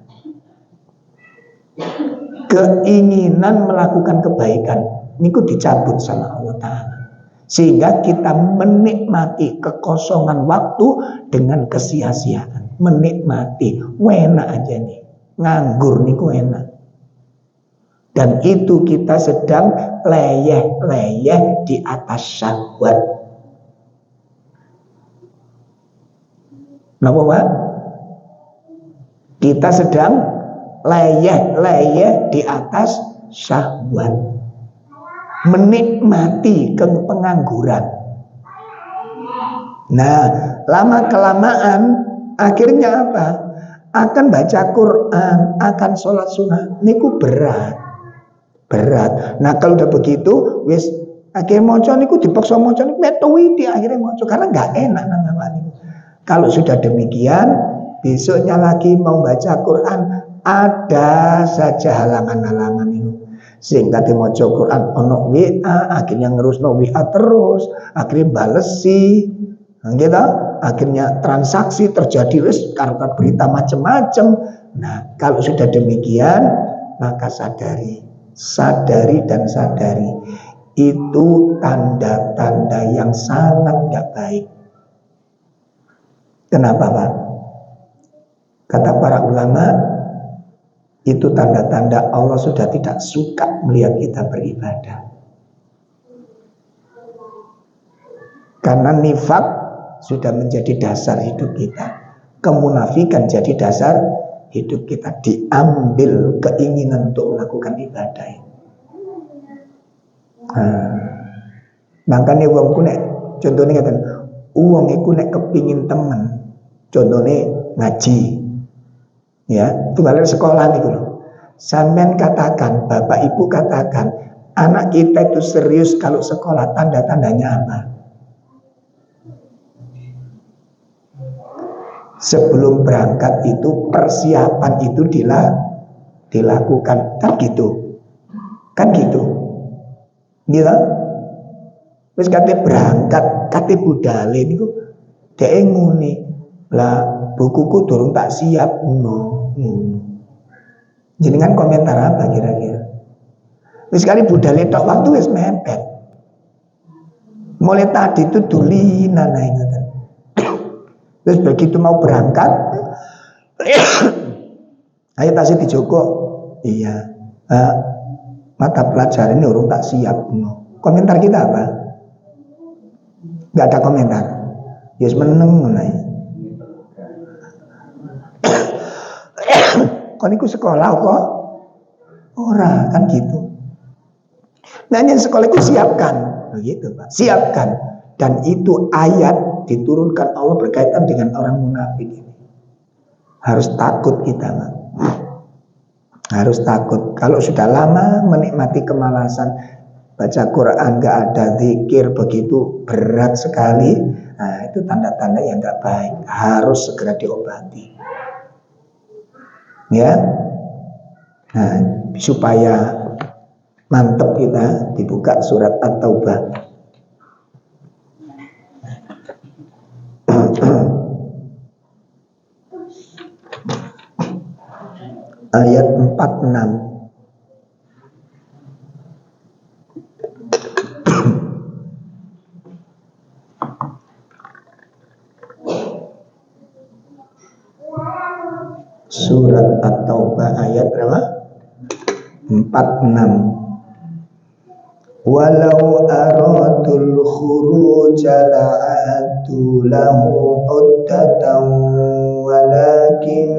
Keinginan melakukan kebaikan niku dicabut sama Allah Ta'ala, sehingga kita menikmati kekosongan waktu dengan kesia-siaan. Menikmati, enak aja nih, nganggur niku enak. Dan itu kita sedang leyeh-leyeh di atas syahwat. Napa Pak? Kita sedang leyeh-leyeh di atas syahwat. Menikmati pengangguran. Nah, lama-kelamaan akhirnya apa? Akan baca Quran, akan sholat sunnah. Niku berat. Nah kalau udah begitu, wis akhirnya moco niku dipaksa moco niku metuwiti akhirnya moco karena nggak enak namanya. Kalau sudah demikian, besoknya lagi mau baca Quran ada saja halangan-halangan itu. Sehingga di moco Quran ono WA, akhirnya ngerusno WA terus, akhirnya balesi, gitu. Akhirnya transaksi terjadi wis karena berita macam-macam. Nah kalau sudah demikian, maka sadari dan sadari itu tanda-tanda yang sangat gak baik. Kenapa Pak? Kata para ulama, itu tanda-tanda Allah sudah tidak suka melihat kita beribadah. Karena nifak sudah menjadi dasar hidup kita, kemunafikan jadi dasar hidup kita, diambil keinginan untuk melakukan ibadah. Makanya wong ku nek contohnya ngaten, wong iku nek kepingin temen, contohnya ngaji. Ya, tunggal sekolah niku lho. Sampeyan katakan, Bapak Ibu katakan, anak kita itu serius kalau sekolah, tanda-tandanya apa? Sebelum berangkat itu persiapan itu dilakukan, kan gitu. Gila. Wis kate berangkat, kate budale niku Dek nguni lah bukuku durung tak siap jenengan komentar apa kira-kira? Wis kali budale tok waktu wis mepet. Mulai tadi itu dulinan ingatan. Terus begitu mau berangkat, ayo tasih dijoko. Iya, mata pelajaran ini urung tak siap. Komentar kita apa? Gak ada komentar. Yes meneng menai. Kon iku sekolah kok? Ora kan gitu. Nah yang sekolah itu siapkan, begitu Pak. Siapkan. Dan itu ayat diturunkan Allah berkaitan dengan orang munafik ini. Harus takut kita, Pak. Harus takut. Kalau sudah lama menikmati kemalasan, baca Quran gak ada zikir, begitu berat sekali. Nah itu tanda-tanda yang gak baik. Harus segera diobati. Ya, nah, supaya mantap kita dibuka surat At-Taubah ayat 46. Surat At-Taubah ayat berapa? 46. Walau aradul khuruj la'atu lahu uddatan walakin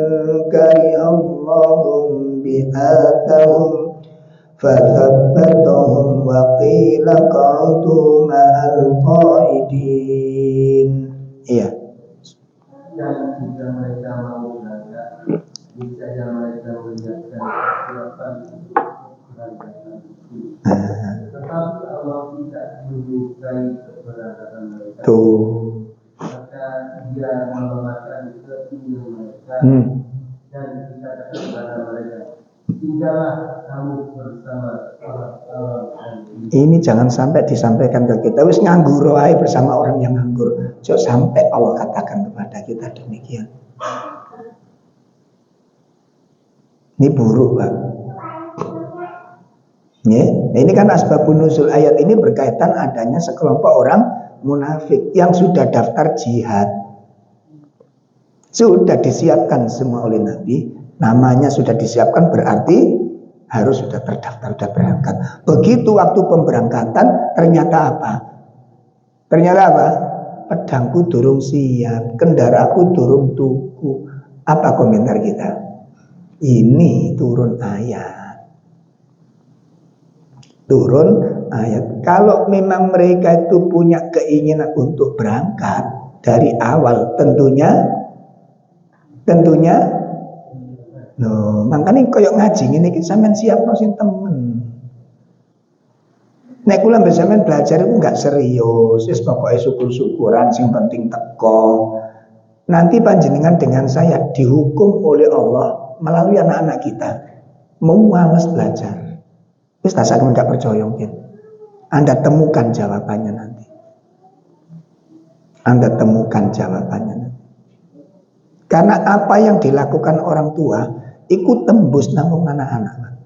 karihallahum bi'athahum fathabbatahum wa qila qa'udu ma'al qa'idin. Iya. Dan jika mereka mau berangkat, niscaya mereka menyiapkan persiapan untuk keberangkatan itu. Tetapi Allah tidak menyukai keberangkatan mereka. Tuh. Maka Dia melemahkan keinginan mereka dan dikatakan kepada mereka, tinggallah kamu bersama orang-orang ini jangan sampai disampaikan ke kita. Wis nganggur wae bersama orang yang nganggur. Jangan sampai Allah katakan kepada kita demikian. Ini buruk, Pak. Ya, ini kan asbabun nuzul ayat ini berkaitan adanya sekelompok orang munafik yang sudah daftar jihad. Sudah disiapkan semua oleh Nabi, namanya sudah disiapkan berarti harus sudah terdaftar, sudah berangkat. Begitu waktu pemberangkatan ternyata apa? Ternyata apa? Pedangku durung siap, kendaraku durung tuku. Apa komentar kita? Ini turun ayat. Turun ayat. Kalau memang mereka itu punya keinginan untuk berangkat dari awal, tentunya no, makanya koyok ngaji ini kita sampean siap sing temen. Nek kula mbek sampean belajar itu enggak serius, wis pokoke syukur-syukuran sing penting teko. Nanti panjenengan dengan saya dihukum oleh Allah melalui anak-anak kita. Mau malas belajar. Wis tak sakit enggak percaya mungkin. Anda temukan jawabannya nanti. Anda temukan jawabannya nanti. Karena apa yang dilakukan orang tua ikut tembus nanggung anak-anak.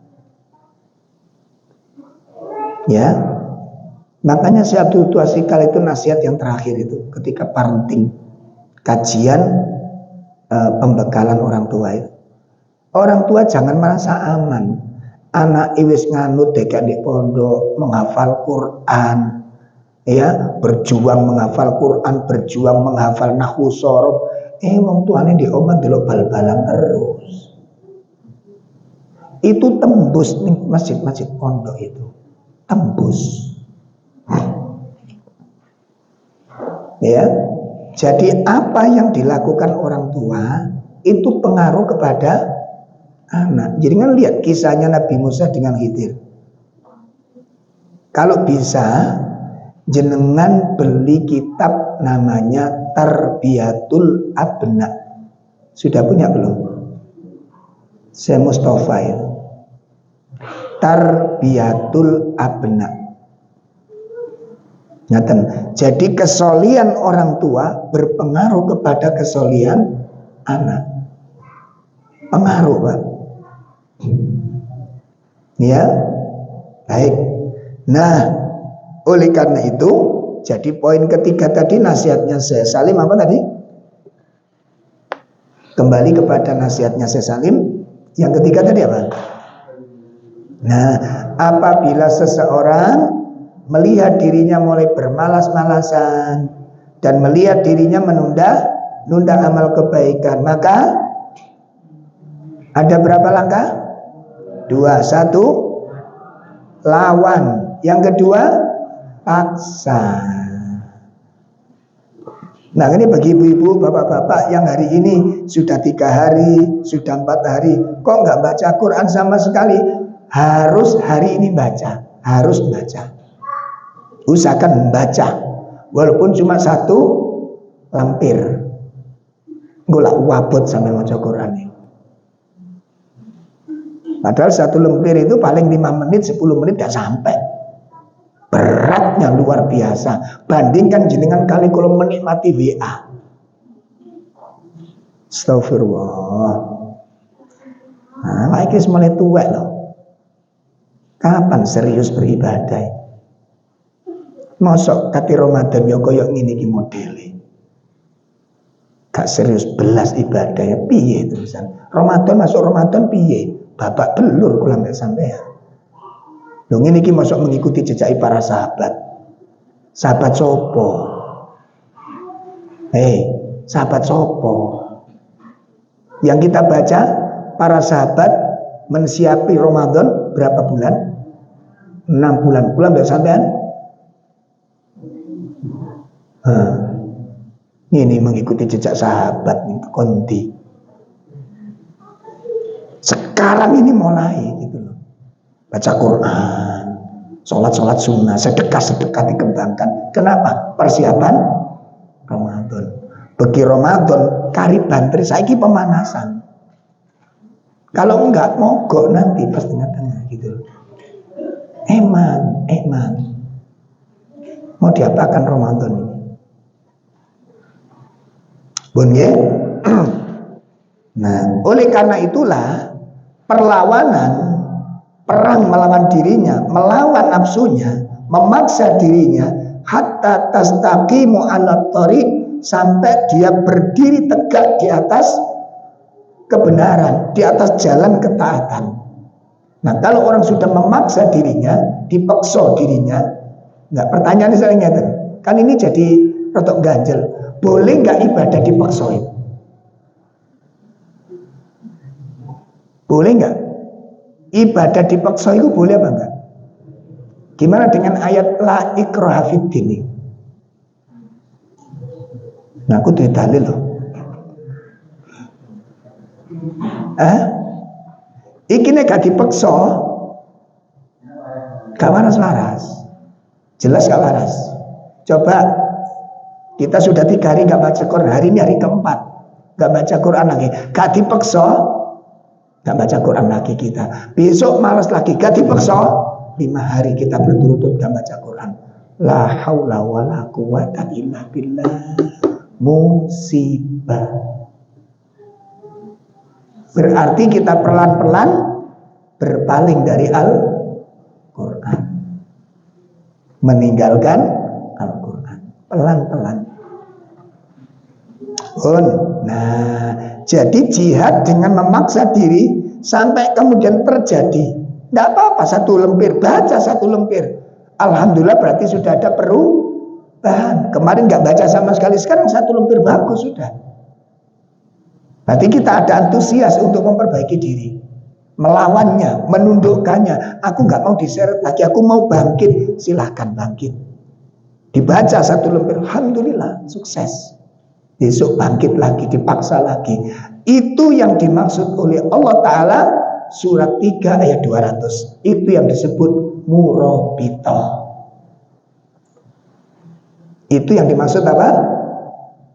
Ya, makanya Syekh Abdul Tuasikal itu nasihat yang terakhir itu ketika parenting, kajian pembekalan orang tua itu. Orang tua jangan merasa aman. Anak iwis nganut dekak di pondok, menghafal Quran, ya, berjuang menghafal Quran, berjuang menghafal nahwu shorof. Wong tuane di omah delok bal-balan terus. Itu tembus nih masjid-masjid pondok itu. Tembus. Ya. Jadi apa yang dilakukan orang tua itu pengaruh kepada anak. Jadi kan lihat kisahnya Nabi Musa dengan Khidir. Kalau bisa jenengan beli kitab namanya Tarbiyatul Abna. Sudah punya belum? Saya Mustafa itu. Tarbiyatul Abna. Ngaten. Jadi kesolian orang tua berpengaruh kepada kesolian anak. Pengaruh, Pak. Ya, baik. Nah, oleh karena itu, jadi poin ketiga tadi nasihatnya Syekh Salim apa tadi? Kembali kepada nasihatnya Syekh Salim. Yang ketiga tadi apa? Nah, apabila seseorang melihat dirinya mulai bermalas-malasan dan melihat dirinya menunda amal kebaikan, maka ada berapa langkah? 2. 1, lawan. Yang kedua, paksa. Nah, ini bagi ibu-ibu, bapak-bapak yang hari ini sudah 3 hari, sudah 4 hari, kok nggak baca Quran sama sekali? Harus hari ini baca, harus baca. Usahakan baca, walaupun cuma 1 lampir. Golak wabot sampai maca Quran ini. Padahal 1 lemper itu paling 5 menit, 10 menit gak sampai. Beratnya luar biasa. Bandingkan jenengan kali kalau menikmati WA. Astagfirullah. Nah, ini mulai tua loh. Kapan serius beribadah? Mosok kati Ramadan yo koyo ngene iki modele. Gak serius belas ibadahnya piye terusan. Ramadan masuk Ramadan piye? Bapak belur kula mbek sampean. Lho ngene iki mosok mengikuti jejak para sahabat. Sahabat sopo? Sahabat sopo? Yang kita baca para sahabat mensiapi Ramadan berapa bulan? 6 bulan. Kula mbek sampean ini mengikuti jejak sahabat nih, konti. Sekarang ini mulai gitu loh. Baca Quran, sholat sunnah, sedekah dikembangkan. Kenapa? Persiapan Ramadan. Bagi Ramadan karib bantri saiki pemanasan. Kalau enggak mogok nanti pas tengah-tengah gitu. Eman. Mau diapakan Ramadan ini? Bun ya? Nah, oleh karena itulah perlawanan, perang melawan dirinya, melawan nafsunya, memaksa dirinya hatta tastaqimu ala thariq, sampai dia berdiri tegak di atas kebenaran, di atas jalan ketaatan. Nah, kalau orang sudah memaksa dirinya, dipaksa dirinya, enggak, pertanyaan saya nyata. Kan ini jadi rotok ganjel. Boleh nggak ibadah dipaksain? Boleh nggak? Ibadah dipaksa itu boleh apa enggak? Gimana dengan ayat la ikraha fid din? Nah, aku tuh dalil loh. Iki nek gak dipaksa, gak waras. Jelas gak waras. Coba kita sudah 3 hari gak baca Quran, hari ini hari keempat gak baca Quran lagi, gak dipaksa, gak baca Quran lagi kita. Besok malas lagi, gak dipaksa, 5 hari kita berturut-turut gak baca Quran. La haula wala quwata illa billah. Musibah. Berarti kita pelan-pelan berpaling dari Al-Quran, meninggalkan Al-Quran pelan-pelan. Nah, jadi jihad dengan memaksa diri sampai kemudian terjadi. Tidak apa-apa 1 lemper, baca 1 lemper. Alhamdulillah berarti sudah ada perubahan. Kemarin nggak baca sama sekali, sekarang 1 lemper bagus sudah. Berarti kita ada antusias untuk memperbaiki diri, melawannya, menundukkannya. Aku nggak mau diseret lagi, aku mau bangkit. Silahkan bangkit. Dibaca 1 lemper, alhamdulillah sukses. Besok bangkit lagi, dipaksa lagi. Itu yang dimaksud oleh Allah Ta'ala surat 3 ayat 200. Itu yang disebut murabitah. Itu yang dimaksud apa?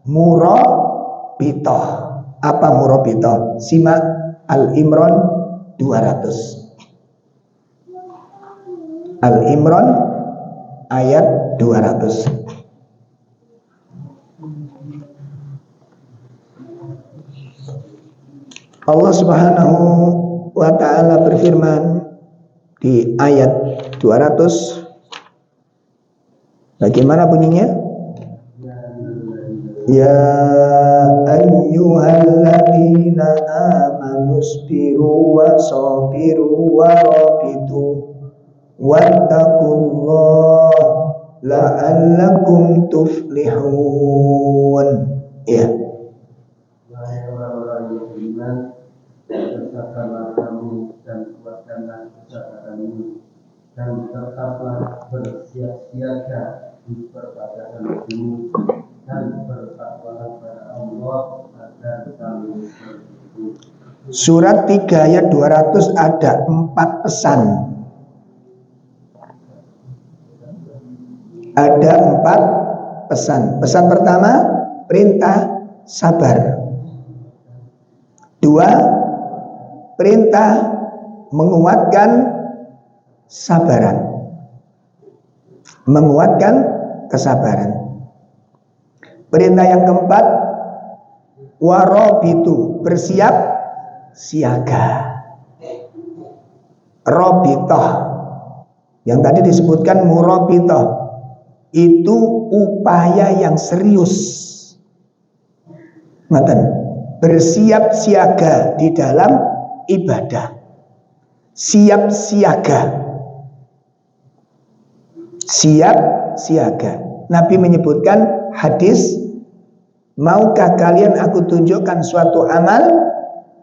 Murabitah. Apa murabitah? Simak Al-Imran 200. Al-Imran ayat 200. Allah Subhanahu wa ta'ala berfirman di ayat 200. Bagaimana bunyinya? Ya ayyuhalladzina amanu sabiru wa sabiru wa rabitu wattaqullah la'allakum tuflihun. Ya. Wahai orang-orang yang beriman, bersabdalah kamu dan kuatkanlah usahamu dan tetaplah bersiap-siaga di perbatasan dan bertakwalah kepada Allah agar kamu bersyukur. Surat 3 ayat 200 ada 4 pesan. Ada 4 pesan. Pesan pertama, perintah sabar. 2, perintah menguatkan sabaran. Menguatkan kesabaran. Perintah yang keempat, warobitu, bersiap siaga. Robitoh, yang tadi disebutkan murobitoh, itu upaya yang serius. Bersiap siaga di dalam ibadah. Siap siaga. Siap siaga. Nabi menyebutkan hadis, maukah kalian aku tunjukkan suatu amal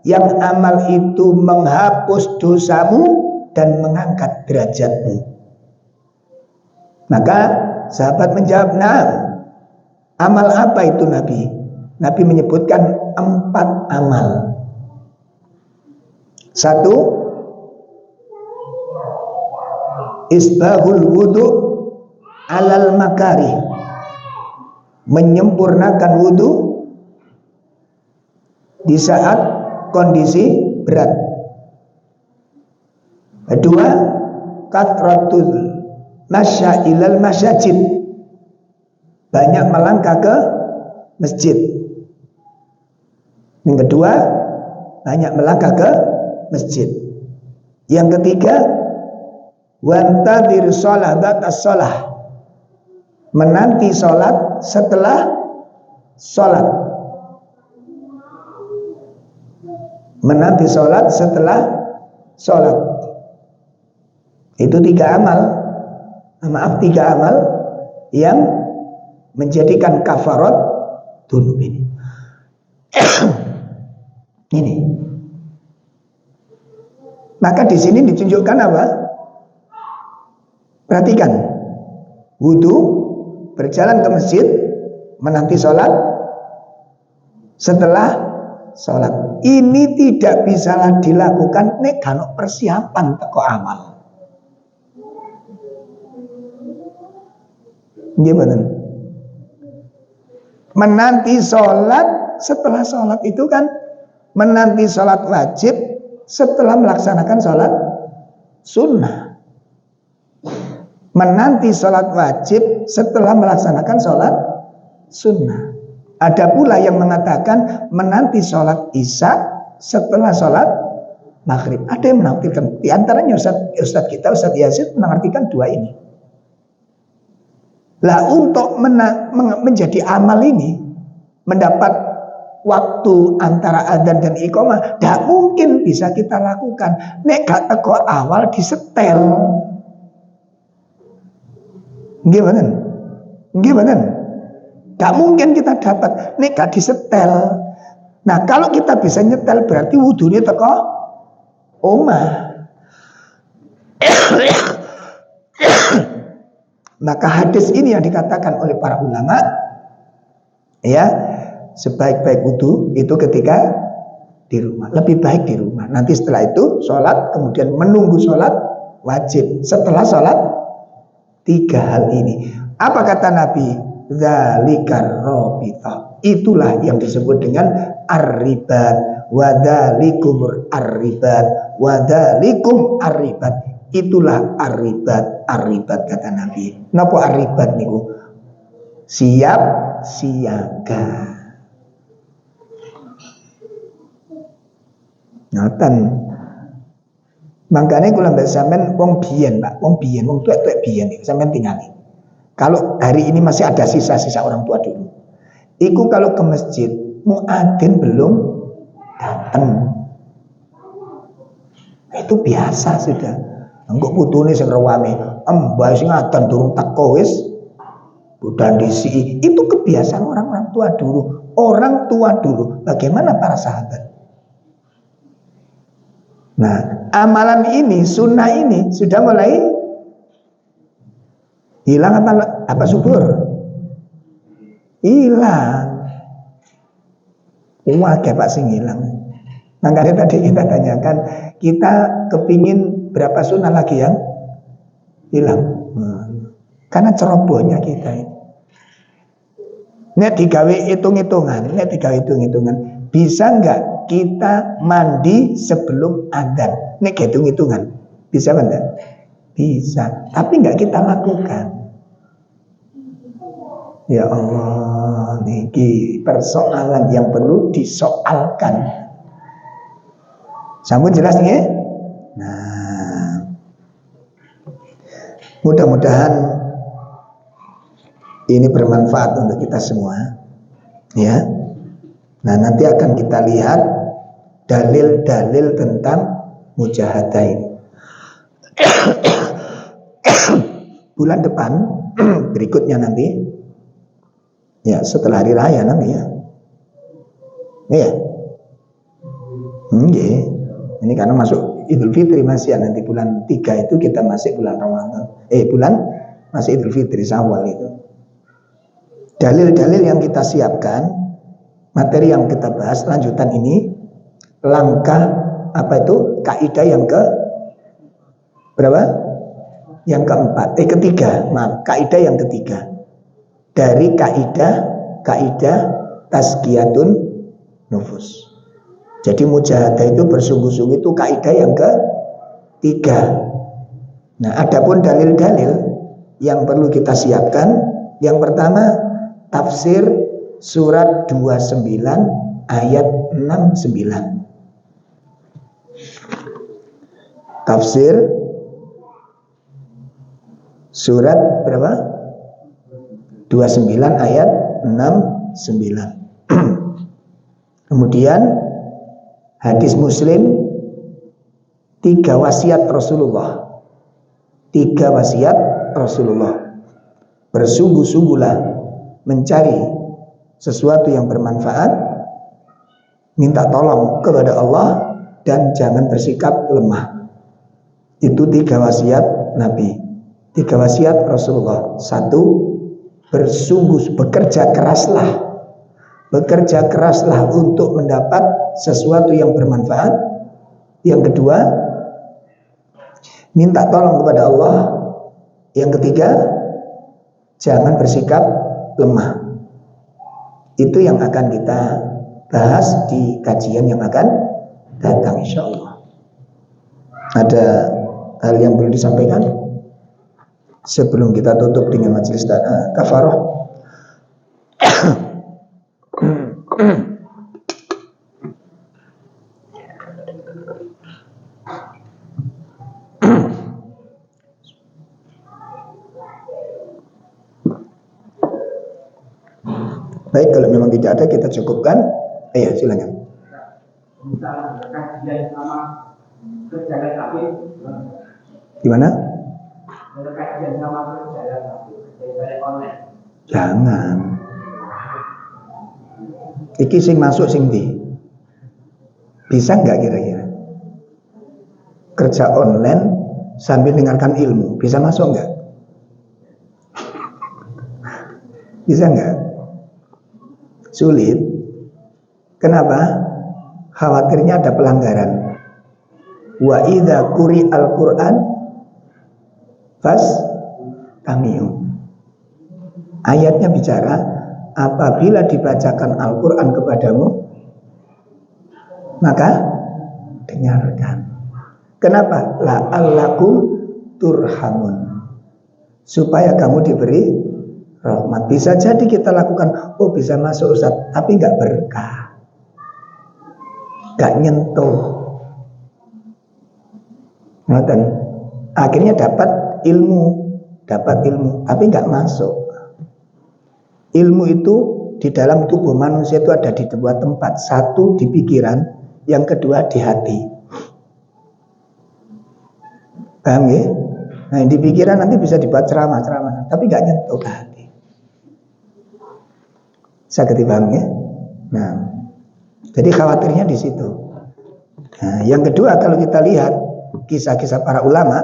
yang amal itu menghapus dosamu dan mengangkat derajatmu? Maka sahabat menjawab, nah, amal apa itu Nabi? Nabi menyebutkan 4 amal. 1, isbahul wudu alal makari, menyempurnakan wudu di saat kondisi berat. 2, kathratul masya ilal masyajid, banyak melangkah ke masjid. Yang kedua, banyak melangkah ke masjid. Yang ketiga, wantadir sholah batas sholah, menanti sholat setelah sholat. Menanti sholat setelah sholat. Itu 3 amal. Maaf, 3 amal yang menjadikan kafarat dzunub ini. Ini. Maka di sini ditunjukkan apa? Perhatikan. Wudu, berjalan ke masjid, menanti sholat, setelah sholat. Ini tidak bisa dilakukan nek kalau persiapan teko amal. Gimana? Menanti sholat, setelah sholat itu kan menanti sholat wajib setelah melaksanakan sholat sunnah. Menanti sholat wajib setelah melaksanakan sholat sunnah. Ada pula yang mengatakan menanti sholat isya setelah sholat maghrib. Ada yang menartikan, di antaranya Ustaz kita, Ustaz Yazid, menartikan 2 ini. Lah untuk menjadi amal ini, mendapat waktu antara adzan dan iqamah, tidak mungkin bisa kita lakukan nek gak teko awal disetel. Gimana? Gak mungkin kita dapat nek gak disetel. Nah, kalau kita bisa nyetel berarti wudunya teko omah. Maka hadis ini yang dikatakan oleh para ulama, ya, sebaik-baik wudu itu ketika di rumah. Lebih baik di rumah. Nanti setelah itu sholat, kemudian menunggu sholat wajib. Setelah sholat, 3 hal ini. Apa kata Nabi? Dzalikar rabithah. Itulah yang disebut dengan ar-ribat. Wadzalikumur ar-ribat. Wadzalikum ar-ribat. itulah arribat, arribat kata Nabi. Napa arribat niku? Siap siaga. Ngoten. Mangkane kula mbek sampean wong biyen, Pak, wong tuwek-tuwek biyen niku sampean tingali. Kalau hari ini masih ada sisa-sisa orang tua dulu. Iku kalau ke masjid, muadzin belum datang. Itu biasa sudah. Engko putune sing rewame, mbah sing adzan durung teko wis budal disi. Itu kebiasaan orang-orang tua dulu. Orang tua dulu. Bagaimana para sahabat? Nah, amalan ini, sunnah ini sudah mulai hilang apa subur? Hilang. Wah, kayak Pak sing hilang. Makanya tadi kita tanyakan, kita kepingin berapa sunnah lagi yang hilang? Karena cerobohnya kita ini. Nek digawe hitung-hitungan, bisa nggak kita mandi sebelum adzan? Nek hitung-hitungan, bisa enggak? Bisa, tapi nggak kita lakukan. Ya Allah, niki persoalan yang perlu disoalkan. Sampun jelas nih? Nah, mudah-mudahan ini bermanfaat untuk kita semua, ya. Nah, nanti akan kita lihat dalil-dalil tentang mujahadah ini. Bulan depan berikutnya nanti, ya setelah hari raya nanti ya. Iya. Ini karena masuk Idul Fitri masih ya, nanti bulan 3 itu kita masih bulan Ramadan. Masih Idul Fitri Syawal itu. Dalil-dalil yang kita siapkan, materi yang kita bahas lanjutan ini, langkah apa itu? Kaidah yang ke berapa? Yang keempat, ketiga. Maaf, kaidah yang ketiga. Dari kaidah tazkiyatun nufus. Jadi mujahadah itu bersungguh-sungguh itu kaidah yang ketiga. Nah, adapun dalil-dalil yang perlu kita siapkan, yang pertama tafsir surat 29 ayat 69. Tafsir surat berapa? 29 ayat 69. Kemudian hadis Muslim 3 wasiat Rasulullah. 3 wasiat Rasulullah. Bersungguh-sungguhlah mencari sesuatu yang bermanfaat, minta tolong kepada Allah, dan jangan bersikap lemah. Itu 3 wasiat Nabi, 3 wasiat Rasulullah. 1, bekerja keraslah untuk mendapat sesuatu yang bermanfaat. Yang kedua, minta tolong kepada Allah. Yang ketiga, jangan bersikap lemah. Itu yang akan kita bahas di kajian yang akan datang insyaallah. Ada hal yang perlu disampaikan sebelum kita tutup dengan majelis kafarah? Baik, kalau memang tidak ada kita cukupkan. Ya, silakan. Kajian sama kerjaan kami. Gimana? Kajian sama kerjaan kami. Online. Jangan. Iki sing masuk sing di. Bisa nggak kira-kira? Kerja online sambil dengarkan ilmu, bisa masuk nggak? Bisa nggak? Sulit. Kenapa? Khawatirnya ada pelanggaran. Wa idza quri'al Qur'an fastami'u. Ayatnya bicara, apabila dibacakan Al-Qur'an kepadamu, maka dengarkan. Kenapa? La'allakum turhamun, supaya kamu diberi rahmat. Bisa jadi kita lakukan, oh bisa masuk Ustaz, tapi nggak berkah, nggak nyentuh. Ngoten. Akhirnya dapat ilmu, tapi nggak masuk. Ilmu itu di dalam tubuh manusia itu ada di dua tempat. Satu di pikiran, yang kedua di hati. Paham ya? Nah, di pikiran nanti bisa dibuat ceramah, tapi nggak nyentuh ke hati. Saya paham ya? Nah, jadi khawatirnya di situ. Nah, yang kedua kalau kita lihat kisah-kisah para ulama,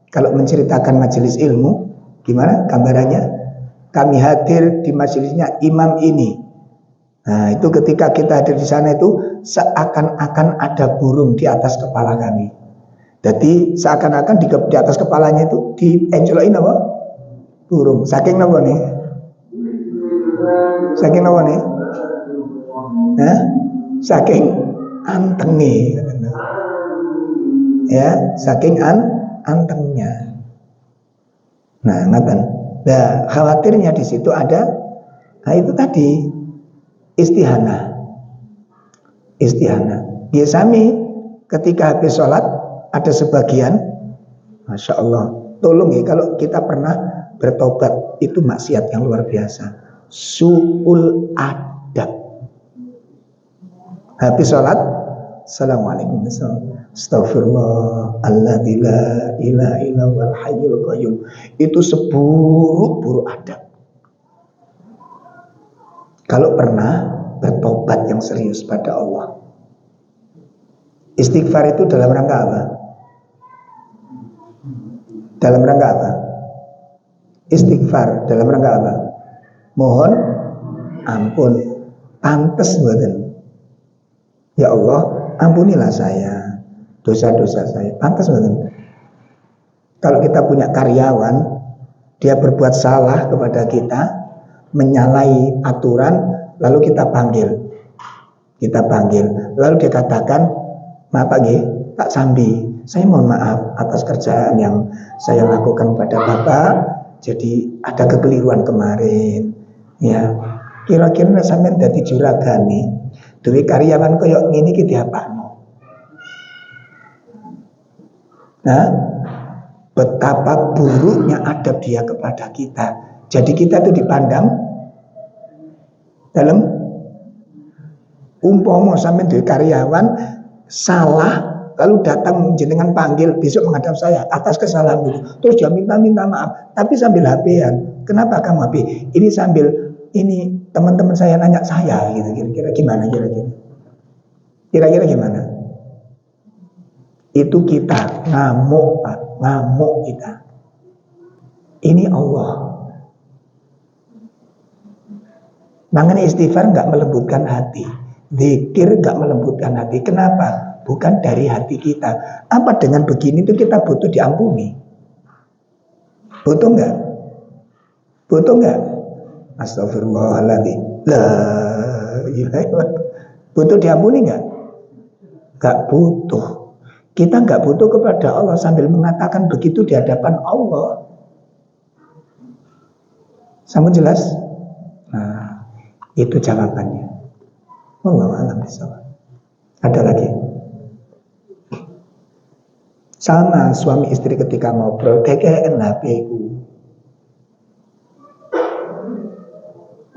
kalau menceritakan majelis ilmu, gimana gambarannya? Kami hadir di majelisnya imam ini. Nah, itu ketika kita hadir di sana itu seakan-akan ada burung di atas kepala kami. Jadi seakan-akan di atas kepalanya itu diencolokin apa? Burung. Saking apa nih? Saking apa nih? Nah, saking antengnya. Ya, saking antengnya. Nah, ngaten. Nah, khawatirnya di situ ada, nah itu tadi istihana. Biasanya ketika habis sholat ada sebagian, masya Allah, tolong ya kalau kita pernah bertobat itu maksiat yang luar biasa, su'ul adab. Habis sholat, assalamualaikum, astagfirullah, alladzi la ilaha illa huwal hayyul qayyum. Itu seburuk-buruk adab. Kalau pernah bertobat yang serius pada Allah. Istighfar itu dalam rangka apa? Dalam rangka apa? Istighfar dalam rangka apa? Mohon ampun. Pantes mboten? Ya Allah, ampunilah saya, dosa-dosa saya. Pantas mboten? Kalau kita punya karyawan, dia berbuat salah kepada kita, menyalahi aturan, lalu kita panggil, lalu dia katakan, maaf Pak G, Pak Sambi, saya mohon maaf atas kerjaan yang saya lakukan pada Bapak, jadi ada kekeliruan kemarin. Ya, kira-kira sampean dadi juragan nih, duwe karyawan koyo ngene iki diapakno. Nah, betapa buruknya adab dia kepada kita. Jadi kita itu dipandang dalam umpama sampean duwe karyawan salah lalu datang jenengan panggil besok menghadap saya atas kesalahan itu, terus dia minta maaf tapi sambil HP-an. Kenapa kamu HP? Ini sambil ini teman-teman saya nanya saya gitu, kira-kira gimana kira-kira gimana? Itu kita ngamuk kita. Ini Allah. Makanya istighfar nggak melembutkan hati, zikir nggak melembutkan hati. Kenapa? Bukan dari hati kita. Apa dengan begini itu kita butuh diampuni? Butuh nggak? Astagfirullahaladzim. Butuh diampuni nggak? Nggak butuh. Kita nggak butuh kepada Allah sambil mengatakan begitu di hadapan Allah. Sama jelas? Nah, itu jawabannya. Wallahu a'lam bishawab. Ada lagi? Sama suami istri ketika ngobrol, KKN HP-ku.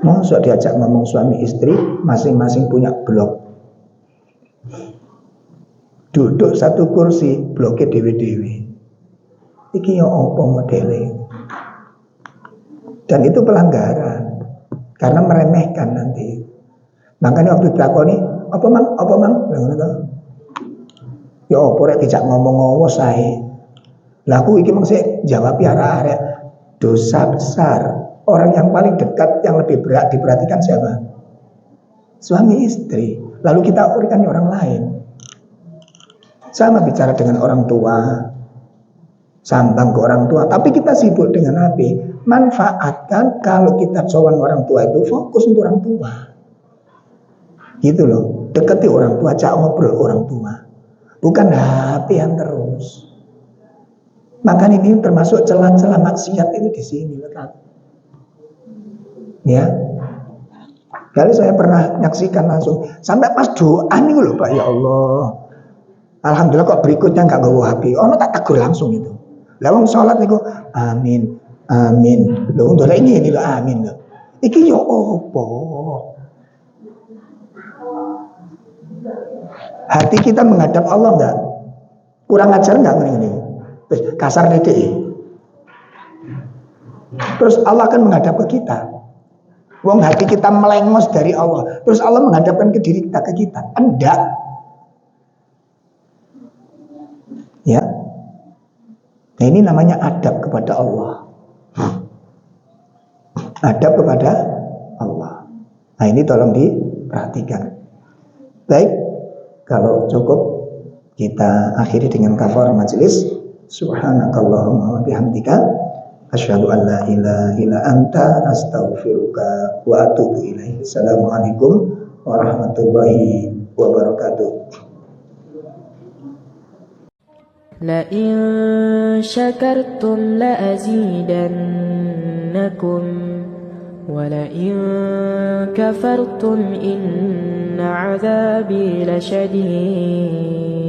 Masa diajak ngomong suami istri, masing-masing punya blog. Duduk satu kursi, bloknya dewe-dewe. Iki ya apa modelnya? Dan itu pelanggaran, karena meremehkan nanti. Makanya waktu dilakoni, apa mang? Ya apa rek dijak ngomong-ngomong saya. Laku iki maksudnya jawab ya arek dosa besar. Orang yang paling dekat yang lebih berat diperhatikan siapa? Suami istri. Lalu kita berikan orang lain. Sama bicara dengan orang tua, sambang ke orang tua, tapi kita sibuk dengan HP. Manfaatkan kalau kita sowan orang tua itu fokus untuk orang tua. Gitu loh, dekati orang tua, cak ngobrol orang tua. Bukan HP yang terus. Maka ini termasuk celah-celah maksiat itu di sini. Ya. Kali saya pernah menyaksikan langsung sampai pas doa nih loh Pak, ya Allah. Alhamdulillah kok berikutnya nggak bawa HP. Oh, tak tegur langsung itu. Lawang sholat niku amin, amin. Lho untuk ini loh amin loh. Iki yo opo? Hati kita menghadap Allah enggak? Kurang ajar enggak ini? Terus kasar dede. Terus Allah akan menghadap ke kita. Wong hati kita melengos dari Allah. Terus Allah menghadapkan ke diri kita ke kita. Enggak. Ya. Nah, ini namanya adab kepada Allah. Adab kepada Allah. Nah, ini tolong diperhatikan. Baik, kalau cukup kita akhiri dengan kafaraah majelis. Subhanakallahumma wa bihamdika asyhadu an la ilaha illa anta astaghfiruka wa atubu ilaik. Assalamualaikum warahmatullahi wabarakatuh. لئن شكرتم لأزيدنكم ولئن كفرتم إن عذابي لشديد